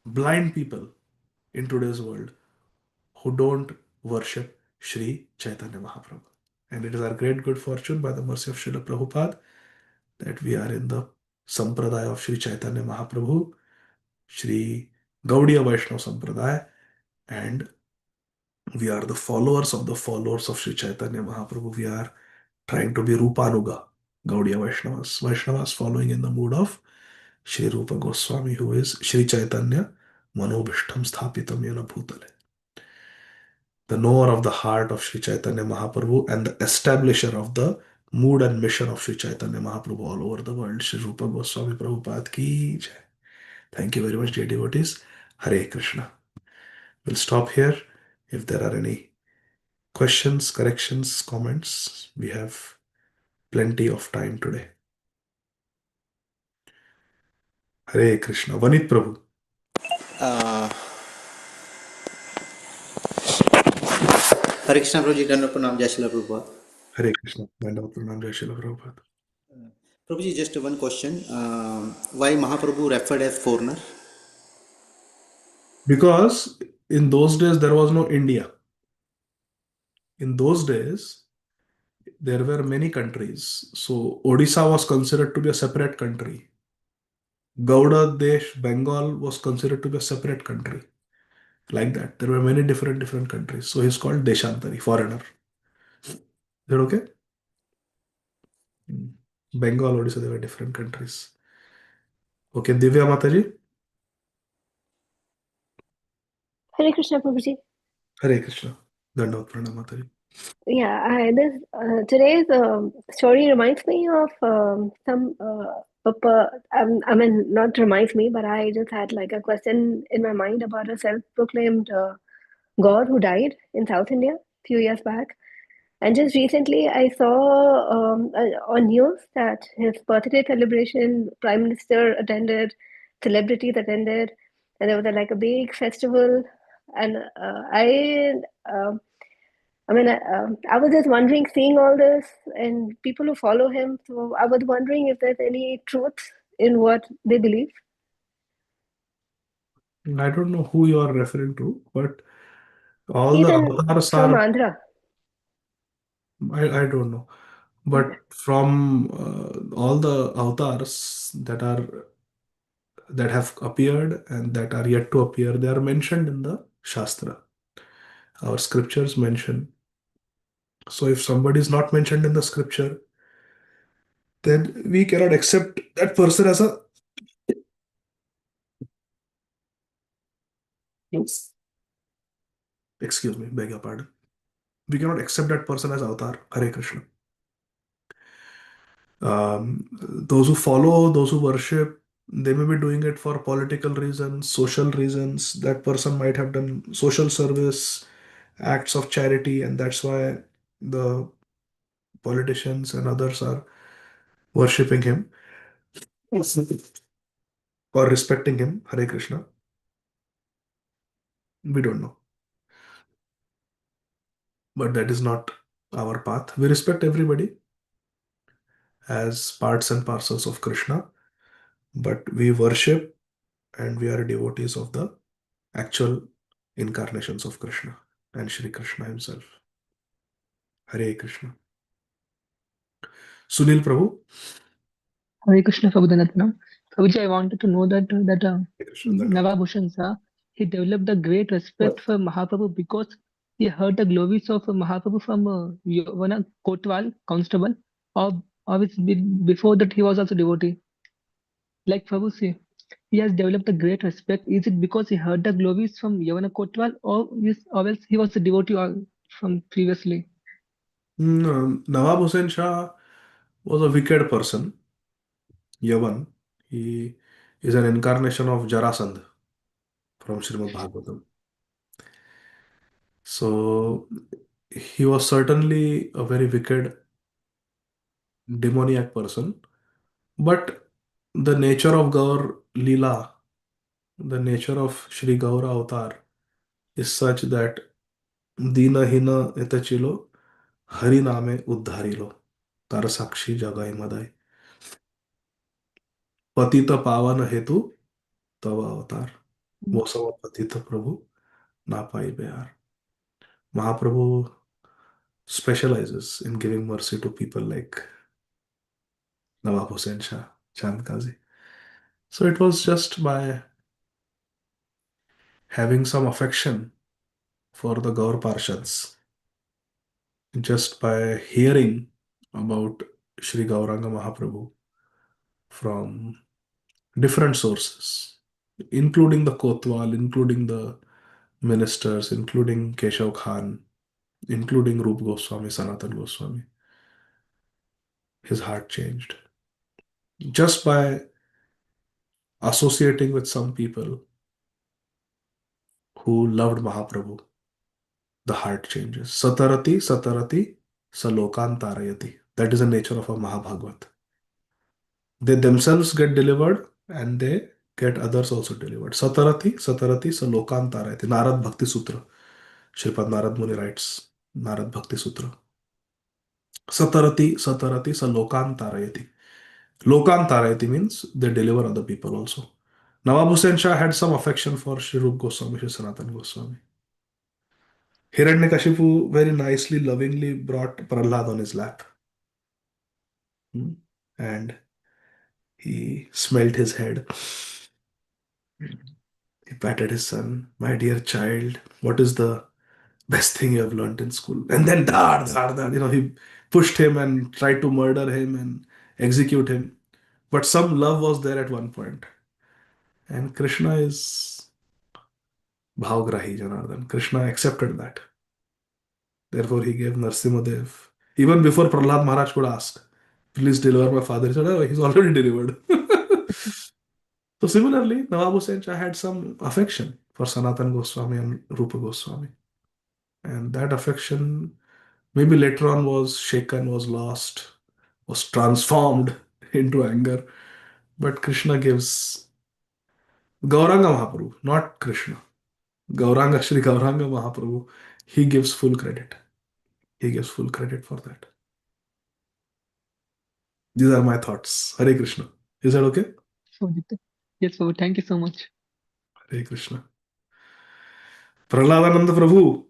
blind people in today's world who don't worship Sri Chaitanya Mahaprabhu. And it is our great good fortune by the mercy of Srila Prabhupada that we are in the Sampradaya of Sri Chaitanya Mahaprabhu, Sri Gaudiya Vaishnava Sampradaya, and we are the followers of Sri Chaitanya Mahaprabhu. We are trying to be Rupanuga, Gaudiya Vaishnavas. Vaishnavas following in the mood of Sri Rupa Goswami, who is Sri Chaitanya Manobhishtam Sthapitam Yena Bhutale. The knower of the heart of Sri Chaitanya Mahaprabhu and the establisher of the mood and mission of Sri Chaitanya Mahaprabhu all over the world, Sri Rupa Goswami Prabhupada ki jai. Thank you very much, dear devotees. Hare Krishna. We'll stop here. If there are any questions, corrections, comments, we have plenty of time today. Hare Krishna. Vanit Prabhu. Hare Krishna Prabhuji, Dandavat Pranam, Jai Srila Prabhupada. Hare Krishna. Dandavat Pranam, Jai Srila Prabhupada. Prabhuji, just one question. Why Mahaprabhu referred as foreigner? Because in those days there was no India. In those days there were many countries. So Odisha was considered to be a separate country. Gauda Desh, Bengal was considered to be a separate country. Like that. There were many different countries. So he's called Deshantari, foreigner. Is that okay? Bengal, Odisha, they were different countries. Okay, Divya Mataji. Hare Krishna Prabhuji. Hare Krishna. Dandavat Pranam Mataji. Yeah, this today's story reminds me of some. I mean, not reminds me, but I just had like a question in my mind about a self-proclaimed god who died in South India a few years back. And just recently, I saw on news that his birthday celebration, Prime Minister attended, celebrities attended, and there was like a big festival. And I was just wondering, seeing all this and people who follow him. So I was wondering if there's any truth in what they believe. I don't know who you are referring to, but all He's the in avatars from are, Andhra. I don't know. Okay. But from all the avatars that have appeared and that are yet to appear, they are mentioned in the Shastra. Our scriptures mention. So if somebody is not mentioned in the scripture, then we cannot accept that person as a. Oops. Excuse me, beg your pardon. We cannot accept that person as avatar. Hare Krishna. Those who follow, those who worship, they may be doing it for political reasons, social reasons. That person might have done social service, acts of charity, and that's why the politicians and others are worshipping him or respecting him. Hare Krishna. We don't know. But that is not our path. We respect everybody as parts and parcels of Krishna, but we worship and we are devotees of the actual incarnations of Krishna and Shri Krishna himself. Hare Krishna. Sunil Prabhu. Hare Krishna Prabhudanatana. Prabhuji, I wanted to know that Hare Krishna. Navabhushan Sir, he developed a great respect for Mahaprabhu because he heard the glories of Mahaprabhu from Yavana Kotwal, constable, or before that he was also devotee. Like Prabhu say, he has developed a great respect. Is it because he heard the glories from Yavana Kotwal, or else he was a devotee from previously? Nawab Hussain Shah was a wicked person. Yavan. He is an incarnation of Jarasandh from Srimad Bhagavatam. So he was certainly a very wicked, demoniac person. But the nature of Gaur Leela, the nature of Shri Gaura Avatar is such that Dina Hina Etachilo Hari Name Uddharilo Tar Sakshi Jagai Madai Patita Pavan Hetu Tava Avatar Vosava Patita Prabhu Napai Behar. Mahaprabhu specializes in giving mercy to people like Nawab Hussain Shah, Chand Kazi. So it was just by having some affection for the Gaur Parshads, just by hearing about Sri Gauranga Mahaprabhu from different sources, including the Kotwal, including the ministers, including Keshav Khan, including Rup Goswami, Sanatan Goswami. His heart changed. Just by associating with some people who loved Mahaprabhu, the heart changes. Satarati, Satarati, Salokantarayati. That is the nature of a Mahabhagavat. They themselves get delivered and they get others also delivered. Satarati, Satarati, Salokantarayati. Narad Bhakti Sutra. Shripad Narad Muni writes Narad Bhakti Sutra. Satarati, Satarati, Salokantarayati. Lokantarayati means they deliver other people also. Nawab Hussain Shah had some affection for Shri Rup Goswami, Shri Sanatan Goswami. Hiranyakashipu very nicely, lovingly brought Prahlad on his lap. And he smelt his head. He patted his son. My dear child, what is the best thing you have learned in school? And then, dar, dar, dar, he pushed him and tried to murder him and execute him. But some love was there at one point. And Krishna is Bhavgrahi, Janardhan. Krishna accepted that. Therefore, he gave Narsimhadev. Even before Prahlad Maharaj could ask, please deliver my father, he said, oh, he's already delivered. So similarly, Nawab Hussain Shah had some affection for Sanatan Goswami and Rupa Goswami. And that affection maybe later on was shaken, was lost, was transformed into anger. But Krishna gives Gauranga Mahaprabhu, not Krishna. Gauranga, Shri Gauranga Mahaprabhu, he gives full credit. He gives full credit for that. These are my thoughts. Hare Krishna. Is that okay? So, yes, Prabhu, thank you so much. Hare Krishna. Prahladananda Prabhu.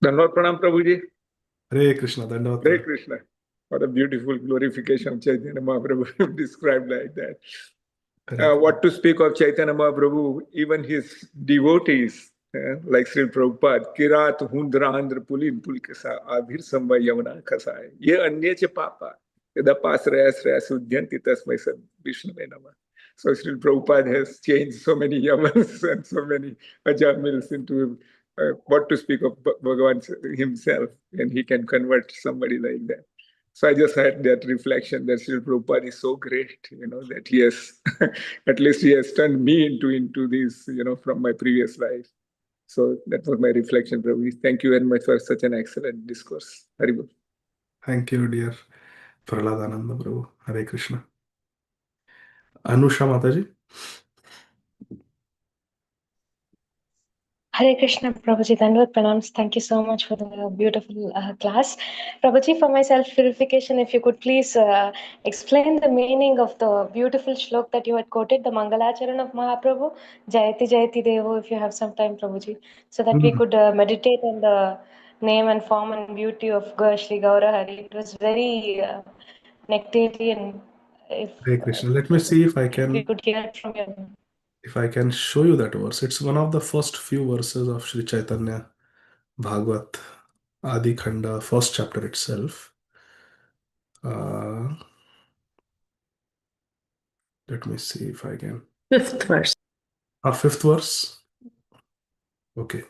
Dandavat Pranam Prabhuji. Hare Krishna. Dandavat Hare Prabhu. Krishna. What a beautiful glorification of Chaitanya Mahaprabhu described like that. What to speak of Chaitanya Mahaprabhu, even his devotees, like Sri Prabhupada, Kirat Hundra Andhra Pulin Pulkasa, Abhir Samba Yamuna Kasai, Ye Anyeche Papa, Yadapasraya Sraya Sudhyanti Tasmai Sad Vishnu Nama. So Sri Prabhupada has changed so many Yamans and so many Ajamils into what to speak of Bhagavan himself, and he can convert somebody like that. So I just had that reflection that Sri Prabhupada is so great, that he has, at least he has turned me into this, from my previous life. So that was my reflection, Prabhu. Thank you very much for such an excellent discourse. Haribol. Thank you, dear Prahladananda Prabhu. Hare Krishna. Anusha Mataji. Hare Krishna, Prabhuji. Dandavat Pranams. Thank you so much for the beautiful class. Prabhuji, for my self-purification, if you could please explain the meaning of the beautiful shlok that you had quoted, the Mangalacharan of Mahaprabhu, Jayati Jayati Devo, if you have some time, Prabhuji, so that we could meditate on the name and form and beauty of Shri Gaura Hari. It was very nectarian. Hare Krishna. Let me see if I We can could hear it from your... show you that verse. It's one of the first few verses of Sri Chaitanya Bhagavat Adi Khanda, first chapter itself. Let me see if I can. Fifth verse. Fifth verse. Okay.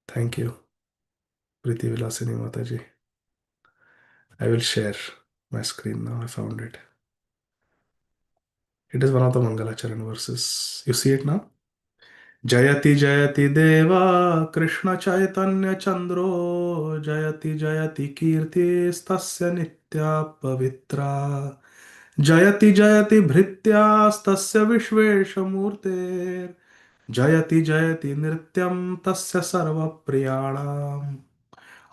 Thank you, Priti Vilasini Mataji. I will share my screen now. I found it. It is one of the Mangalacharan verses. You see it now? Jayati Jayati Deva Krishna Chaitanya Chandro Jayati Jayati Kirti Stasya Nitya Pavitra Jayati Jayati Bhritya Stasya Vishvesha Murte Jayati Jayati Nrityam Tasya Sarva Priyanam.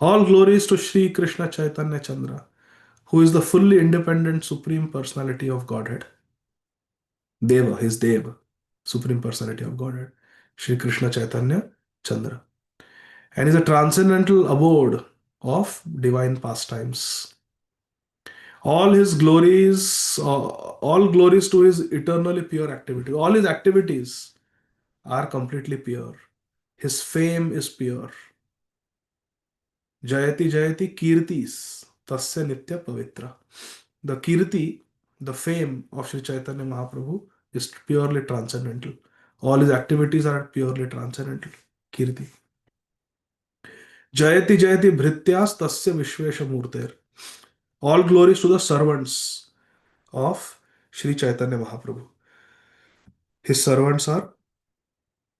All glories to Sri Krishna Chaitanya Chandra, who is the fully independent Supreme Personality of Godhead. Deva, his Deva, Supreme Personality of Godhead, Sri Krishna Chaitanya Chandra, and is a transcendental abode of divine pastimes. All his glories, all glories to his eternally pure activity. All his activities are completely pure. His fame is pure. Jayati Jayati Kirtis Tasya Nitya Pavitra. The Kirti, the fame of Sri Chaitanya Mahaprabhu is purely transcendental. All his activities are purely transcendental. Kirti. Jayati Jayati Bhrityas Tasya Vishvesha Murter. All glories to the servants of Sri Chaitanya Mahaprabhu. His servants are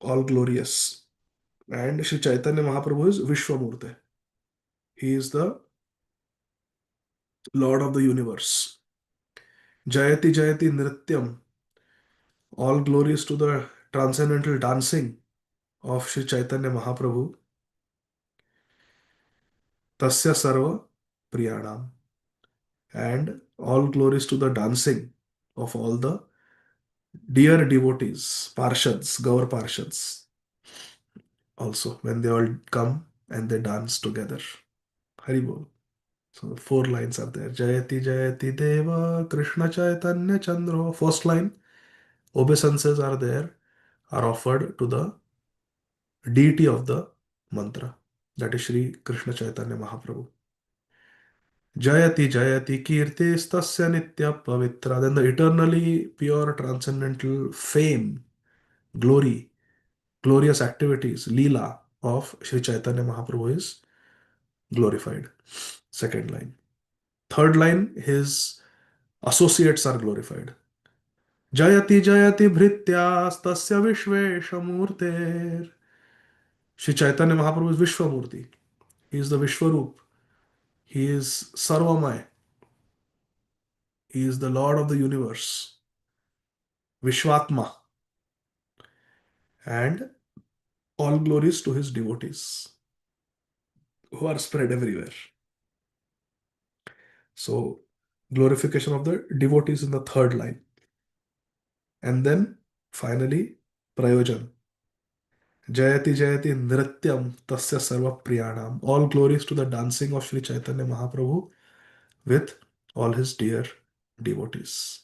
all glorious. And Sri Chaitanya Mahaprabhu is Vishwamurti. He is the Lord of the universe. Jayati Jayati Nrityam. All glories to the transcendental dancing of Sri Chaitanya Mahaprabhu. Tasya Sarva Priyanam. And all glories to the dancing of all the dear devotees, Parshads, Gaur Parshads. Also, when they all come and they dance together. Haribol. So, 4 lines are there. Jayati Jayati Deva Krishna Chaitanya Chandra. First line, obeisances are there, are offered to the deity of the mantra. That is Sri Krishna Chaitanya Mahaprabhu. Jayati Jayati Kirtis Tasya Nitya Pavitra. Then the eternally pure transcendental fame, glory, glorious activities, Leela of Sri Chaitanya Mahaprabhu is glorified. Second line. Third line, his associates are glorified. Jayati Jayati Bhrityastasya Vishveshamurter. Sri Chaitanya Mahaprabhu is Vishwamurti. He is the Vishwarup. He is Sarvamay. He is the Lord of the universe. Vishwatma. And all glories to his devotees who are spread everywhere. So, glorification of the devotees in the third line. And then finally, Prayojan. Jayati Jayati Nrityam Tasya Sarva Priyanam. All glories to the dancing of Sri Chaitanya Mahaprabhu with all his dear devotees.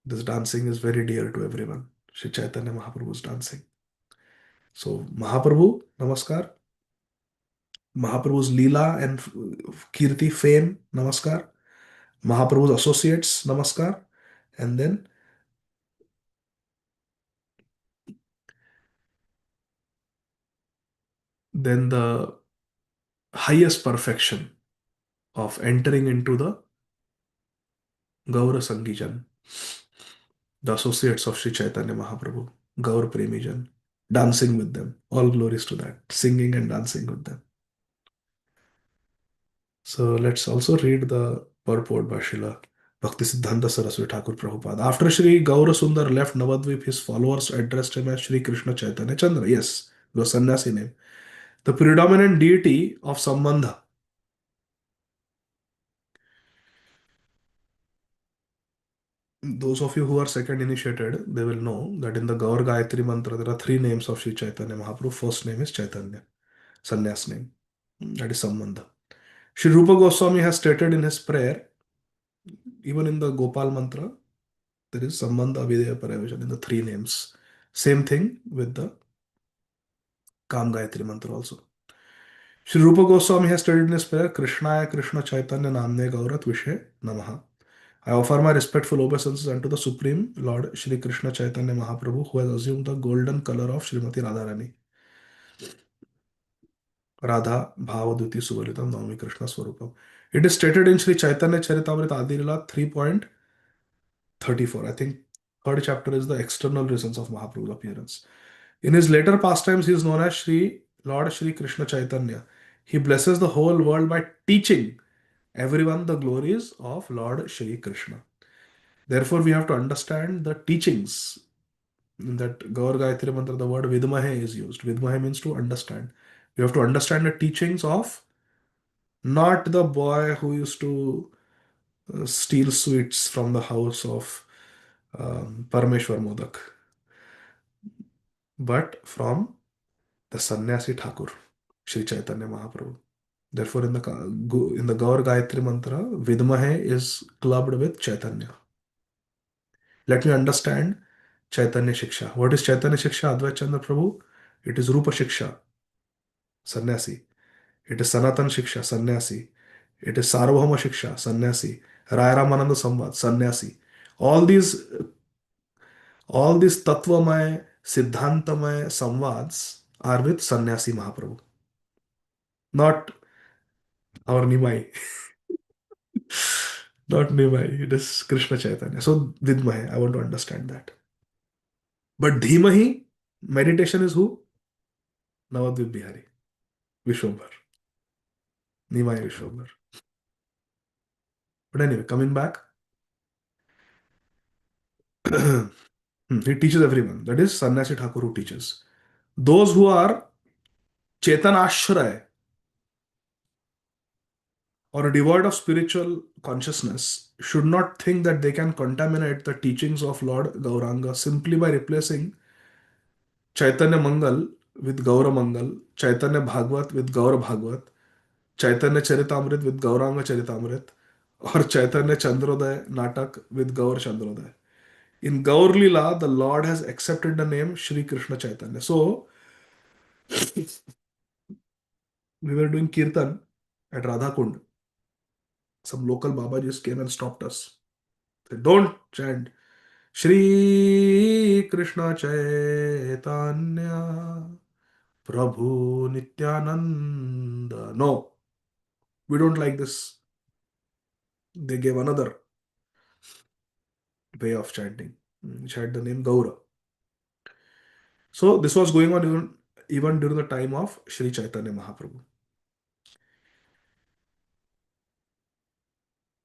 This dancing is very dear to everyone. Sri Chaitanya Mahaprabhu's dancing. So, Mahaprabhu, Namaskar. Mahaprabhu's Leela and Kirti fame, Namaskar. Mahaprabhu's associates, Namaskar. And then the highest perfection of entering into the Gaura Sangijan, the associates of Sri Chaitanya Mahaprabhu, Gaur Premijan, dancing with them. All glories to that, singing and dancing with them. So let's also read the purport by Srila Bhaktisiddhanta Saraswati Thakur Prabhupada. After Sri Gaura Sundar left Navadvip, his followers addressed him as Sri Krishna Chaitanya Chandra. Yes, it was sannyasi name. The predominant deity of Sambandha. Those of you who are second initiated, they will know that in the Gaur Gayatri Mantra, there are three names of Sri Chaitanya Mahaprabhu. First name is Chaitanya, sannyas name. That is Sambandha. Sri Rupa Goswami has stated in his prayer, even in the Gopal Mantra, there is Sambandha Videya Parayojan in the three names. Same thing with the Kam Gayatri Mantra also. Sri Rupa Goswami has stated in his prayer, Krishnaya Krishna Chaitanya Namne Gaurat Vishe Namaha. I offer my respectful obeisances unto the Supreme Lord Shri Krishna Chaitanya Mahaprabhu, who has assumed the golden color of Srimati Radharani. Radha Bhavaduti Suvalitam Navami Krishna Swarupam. It is stated in Sri Chaitanya Charitamrita Adilila 3.34. I think third chapter is the external reasons of Mahaprabhu's appearance. In his later pastimes, he is known as Sri Lord Shri Krishna Chaitanya. He blesses the whole world by teaching everyone the glories of Lord Shri Krishna. Therefore, we have to understand the teachings. In that Gaur Gayatri Mantra, the word Vidmahe is used. Vidmahe means to understand. You have to understand the teachings of not the boy who used to steal sweets from the house of Parameshwar Modak, but from the Sannyasi Thakur, Sri Chaitanya Mahaprabhu. Therefore, in the Gaur Gayatri Mantra, Vidmahe is clubbed with Chaitanya. Let me understand Chaitanya Shiksha. What is Chaitanya Shiksha, Advait Chandra Prabhu? It is Rupa Shiksha, Sannyasi. It is Sanatan Shiksha, Sannyasi. It is Sarvabhauma Shiksha, Sannyasi. Raya Ramananda Samvad, Sannyasi. All these Tattvamay, Siddhantamay Samvads are with Sannyasi Mahaprabhu, not our Nimai. Not Nimai, it is Krishna Chaitanya. So, Vidmahi, I want to understand that. But Dhimahi, meditation is who? Navadvip Bihari, Vishwambar, Nimai Vishwambar. But anyway, coming back, he teaches everyone. That is Sannyasi Thakur who teaches. Those who are Chetanashray or devoid of spiritual consciousness should not think that they can contaminate the teachings of Lord Gauranga simply by replacing Chaitanya Mangal with Gaura Mangal, Chaitanya Bhagwat with Gaura Bhagwat, Chaitanya Charitamrit with Gauranga Charitamrit, or Chaitanya Chandrodaya Natak with Gaur Chandrodaya. In Gaur Lila, the Lord has accepted the name Shri Krishna Chaitanya. So, we were doing Kirtan at Radhakund. Some local Babajis came and stopped us. Said, don't chant Shri Krishna Chaitanya. Prabhu Nityananda. No, we don't like this. They gave another way of chanting, which had the name Gaura. So this was going on even during the time of Sri Chaitanya Mahaprabhu.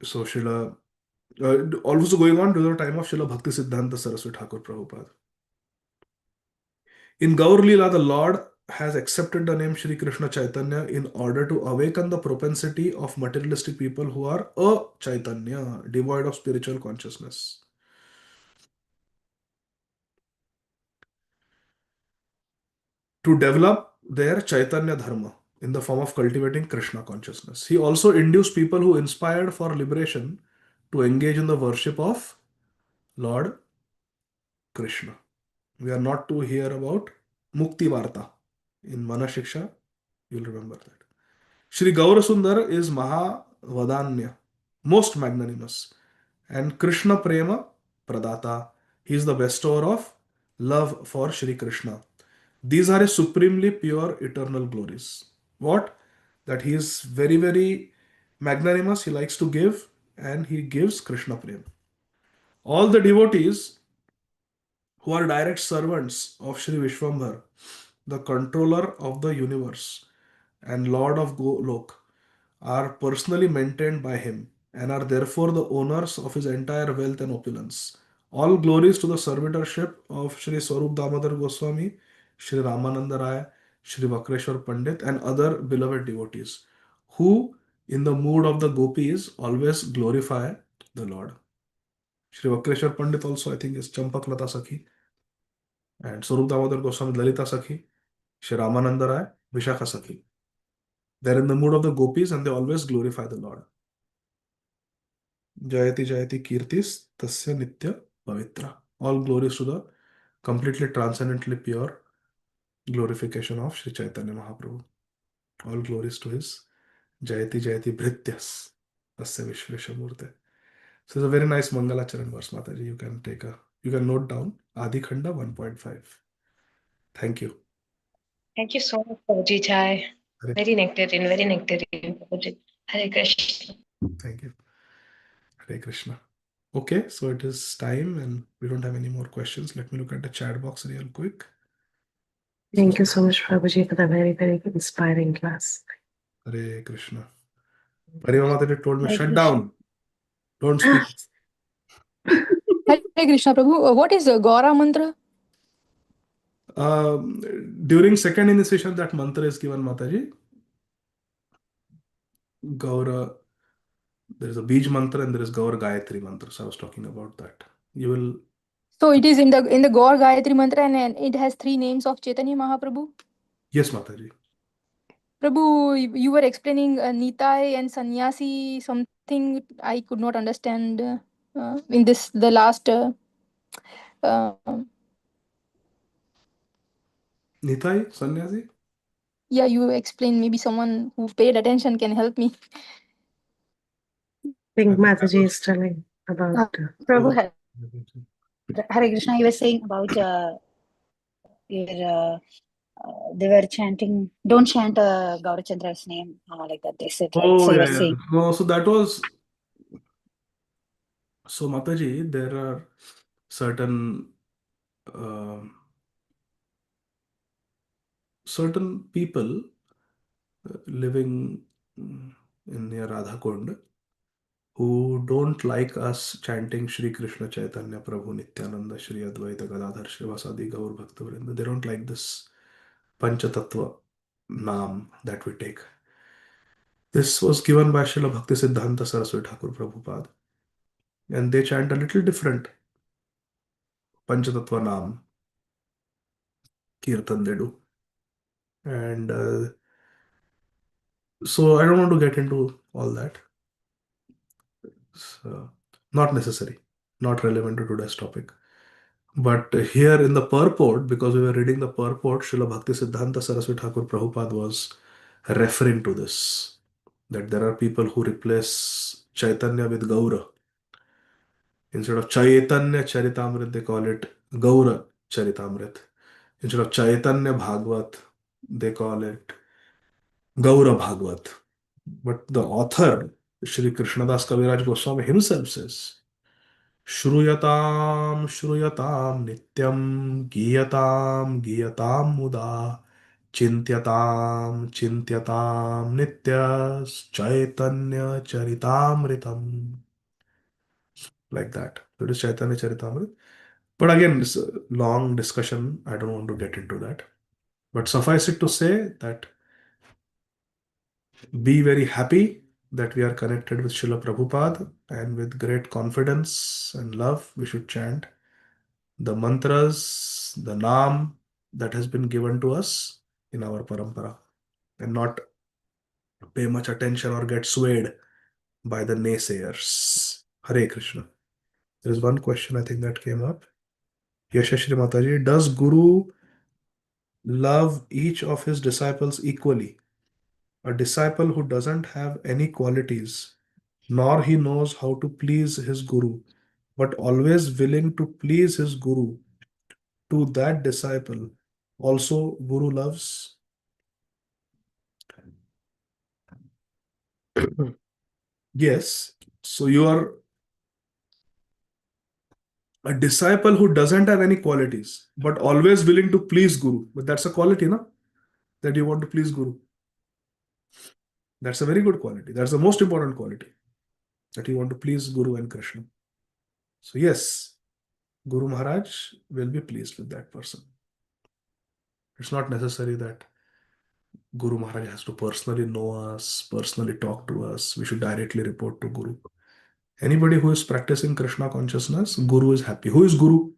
So Srila, also going on during the time of Srila Bhakti Siddhanta Saraswati Thakur Prabhupada. In Gaur Leela, the Lord has accepted the name Shri Krishna Chaitanya in order to awaken the propensity of materialistic people who are a Chaitanya, devoid of spiritual consciousness. To develop their Chaitanya Dharma in the form of cultivating Krishna consciousness. He also induced people who inspired for liberation to engage in the worship of Lord Krishna. We are not to hear about Mukti Varta. In Manashiksha, you'll remember that. Shri Gaurasundar is Mahavadanya, most magnanimous, and Krishna Prema Pradata. He is the bestower of love for Shri Krishna. These are his supremely pure eternal glories. What? That he is very, very magnanimous, he likes to give, and he gives Krishna Prema. All the devotees who are direct servants of Shri Vishwambhar, the controller of the universe and Lord of Golok, are personally maintained by him and are therefore the owners of his entire wealth and opulence. All glories to the servitorship of Shri Swarup Damodar Goswami, Shri Ramananda Rai, Shri Vakreshwar Pandit, and other beloved devotees who, in the mood of the gopis, always glorify the Lord. Shri Vakreshwar Pandit also, I think, is Champak Lata Sakhi, and Swarup Damodar Goswami Lalita Sakhi, Shri Ramananda Rai, Vishakha Sakhi. They're in the mood of the gopis and they always glorify the Lord. Jayati Jayati Kirtis Tasya Nitya Pavitra. All glories to the completely transcendently pure glorification of Sri Chaitanya Mahaprabhu. All glories to his Jayati Jayati Bhrityas Tasya Vishveshamurte. So it's a very nice Mangalacharan verse, Mataji. You can note down Adi Khanda 1.5. Thank you. Thank you so much, Prabhuji Jai. Hare. Very nectarian, Prabhuji. Hare Krishna. Thank you. Hare Krishna. Okay, so it is time and we don't have any more questions. Let me look at the chat box real quick. Thank you so much, Prabhuji, for the very, very inspiring class. Hare Krishna. Parima Mataji told me, Hare shut Krishna. down. Don't speak. Hare Krishna Prabhu. What is Gaura mantra? During second initiation, that mantra is given, Mataji. Gaura, there is a Bij mantra and there is Gaur Gayatri mantra. So I was talking about that. You will. So it is in the Gaur Gayatri mantra and it has 3 names of Chaitanya Mahaprabhu. Yes, Mataji. Prabhu, you were explaining Nitai and Sannyasi, something I could not understand in the last. Nitai, Sannyasi? Yeah, you explained. Maybe someone who paid attention can help me. I think Mataji is telling about. Prabhu, Hare Krishna, you were saying about they were chanting, don't chant Gaurachandra's name like that. They said, right? Oh, So you yeah, were yeah. saying. No, so that was. So, Mataji, there are certain certain people living in near Radhakund who don't like us chanting Shri Krishna Chaitanya Prabhu Nityananda Shri Advaita Gadadhar Shrivasadi Gaur Bhaktavrinda. They don't like this Panchatattva Naam that we take. This was given by Srila Bhakti Siddhanta Saraswati Thakur Prabhupada. And they chant a little different Panchatattva Naam Kirtan they do. And so I don't want to get into all that. It's not necessary, not relevant to today's topic. But here in the purport, because we were reading the purport, Srila Bhakti Siddhanta Saraswati Thakur Prabhupada was referring to this, that there are people who replace Chaitanya with Gaura. Instead of Chaitanya Charitamrit, they call it Gaura Charitamrit. Instead of Chaitanya Bhagavad, They call it Gaura Bhagavat. But the author, Sri Krishnadas Kaviraj Goswami himself says, Shruyatam, Shruyatam, Nityam, Giyatam, Giyatam Muda, Chintyatam, Chintyatam, Nityas, Chaitanya Charitamritam. Like that. So it is Chaitanya Charitamrit. But again, it's a long discussion. I don't want to get into that. But suffice it to say that be very happy that we are connected with Srila Prabhupada, and with great confidence and love, we should chant the mantras, the naam that has been given to us in our parampara, and not pay much attention or get swayed by the naysayers. Hare Krishna. There is one question I think that came up. Yashashri Mataji, does Guru love each of his disciples equally? A disciple who doesn't have any qualities, nor he knows how to please his Guru, but always willing to please his Guru, to that disciple also Guru loves? Yes. So you are a disciple who doesn't have any qualities, but always willing to please Guru. But that's a quality, no? That you want to please Guru. That's a very good quality. That's the most important quality. That you want to please Guru and Krishna. So yes, Guru Maharaj will be pleased with that person. It's not necessary that Guru Maharaj has to personally know us, personally talk to us. We should directly report to Guru. Anybody who is practicing Krishna consciousness, Guru is happy. Who is Guru?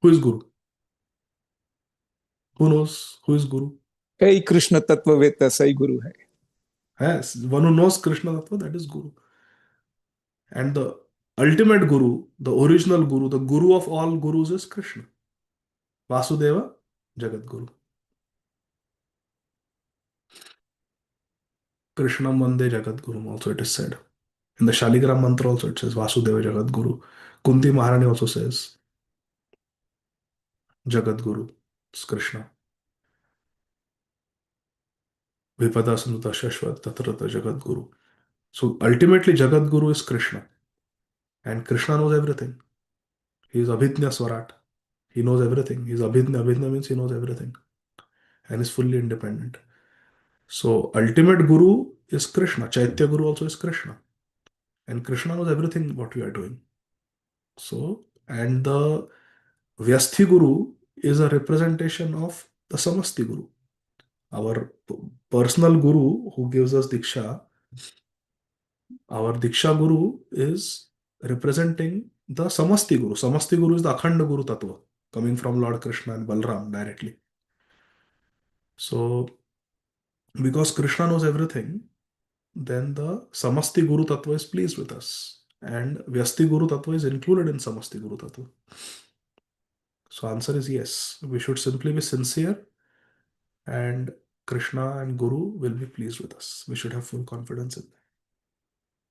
Who is Guru? Who knows who is Guru? Hey, Krishna Tattvaveta, Sai Guru hai. Yes, one who knows Krishna Tattva, that is Guru. And the ultimate Guru, the original Guru, the Guru of all Gurus is Krishna. Vasudeva, Jagat Guru. Krishnam Vande Jagat Guru, also it is said. In the Shaligram mantra also it says Vasudeva Jagat Guru. Kunti Maharani also says Jagat Guru. It's Krishna. Vipada Sanuta Shashvat Tatrata Jagat Guru. So ultimately Jagat Guru is Krishna. And Krishna knows everything. He is Abhidnya Swarat. He knows everything. He is Abhidnya. Abhidnya means he knows everything. And is fully independent. So ultimate Guru is Krishna. Chaitya Guru also is Krishna. And Krishna knows everything what we are doing. So, and the Vyasthi Guru is a representation of the Samasti Guru. Our personal Guru who gives us Diksha, our Diksha Guru is representing the Samasti Guru. Samasti Guru is the Akhanda Guru Tattva, coming from Lord Krishna and Balram directly. So, because Krishna knows everything, then the Samasti Guru Tattva is pleased with us. And Vyasti Guru Tattva is included in Samasti Guru Tattva. So answer is yes. We should simply be sincere, and Krishna and Guru will be pleased with us. We should have full confidence in them.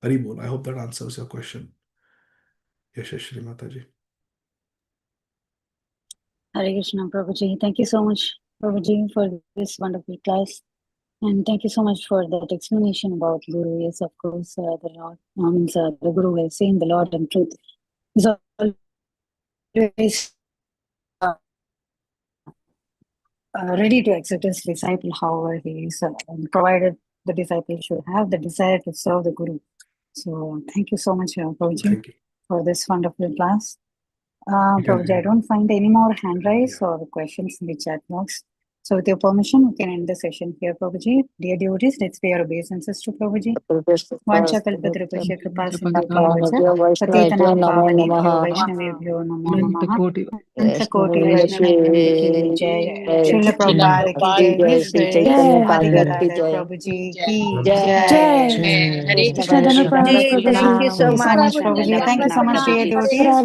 Hari Bol. I hope that answers your question. Yashashri Mataji. Hare Krishna, Prabhuji. Thank you so much, Prabhuji, for this wonderful class. And thank you so much for that explanation about Guru. Yes, of course, the Lord, the Guru has seen the Lord and truth is always ready to accept his disciple, however he is, provided the disciple should have the desire to serve the Guru. So thank you so much, Prabhuji, for this wonderful class. Prabhuji, I don't find any more hand raise or questions in the chat box. So with your permission, we can end the session here, Prabhuji. Dear devotees, let's pay our obeisances to Prabhuji. Vancha kalpatrupasya kripa sindhubhyavach patitanam pavanebhyo vaishnavebhyo namo namaha. Anta koti vaishnavibhyo ki jai. Srila Prabhupada ki jai. Adi Gadadhar Prabhuji ki jai. Jai. Krishna Prabhuji. Thank you so much, Prabhuji. Thank you so much, dear devotees.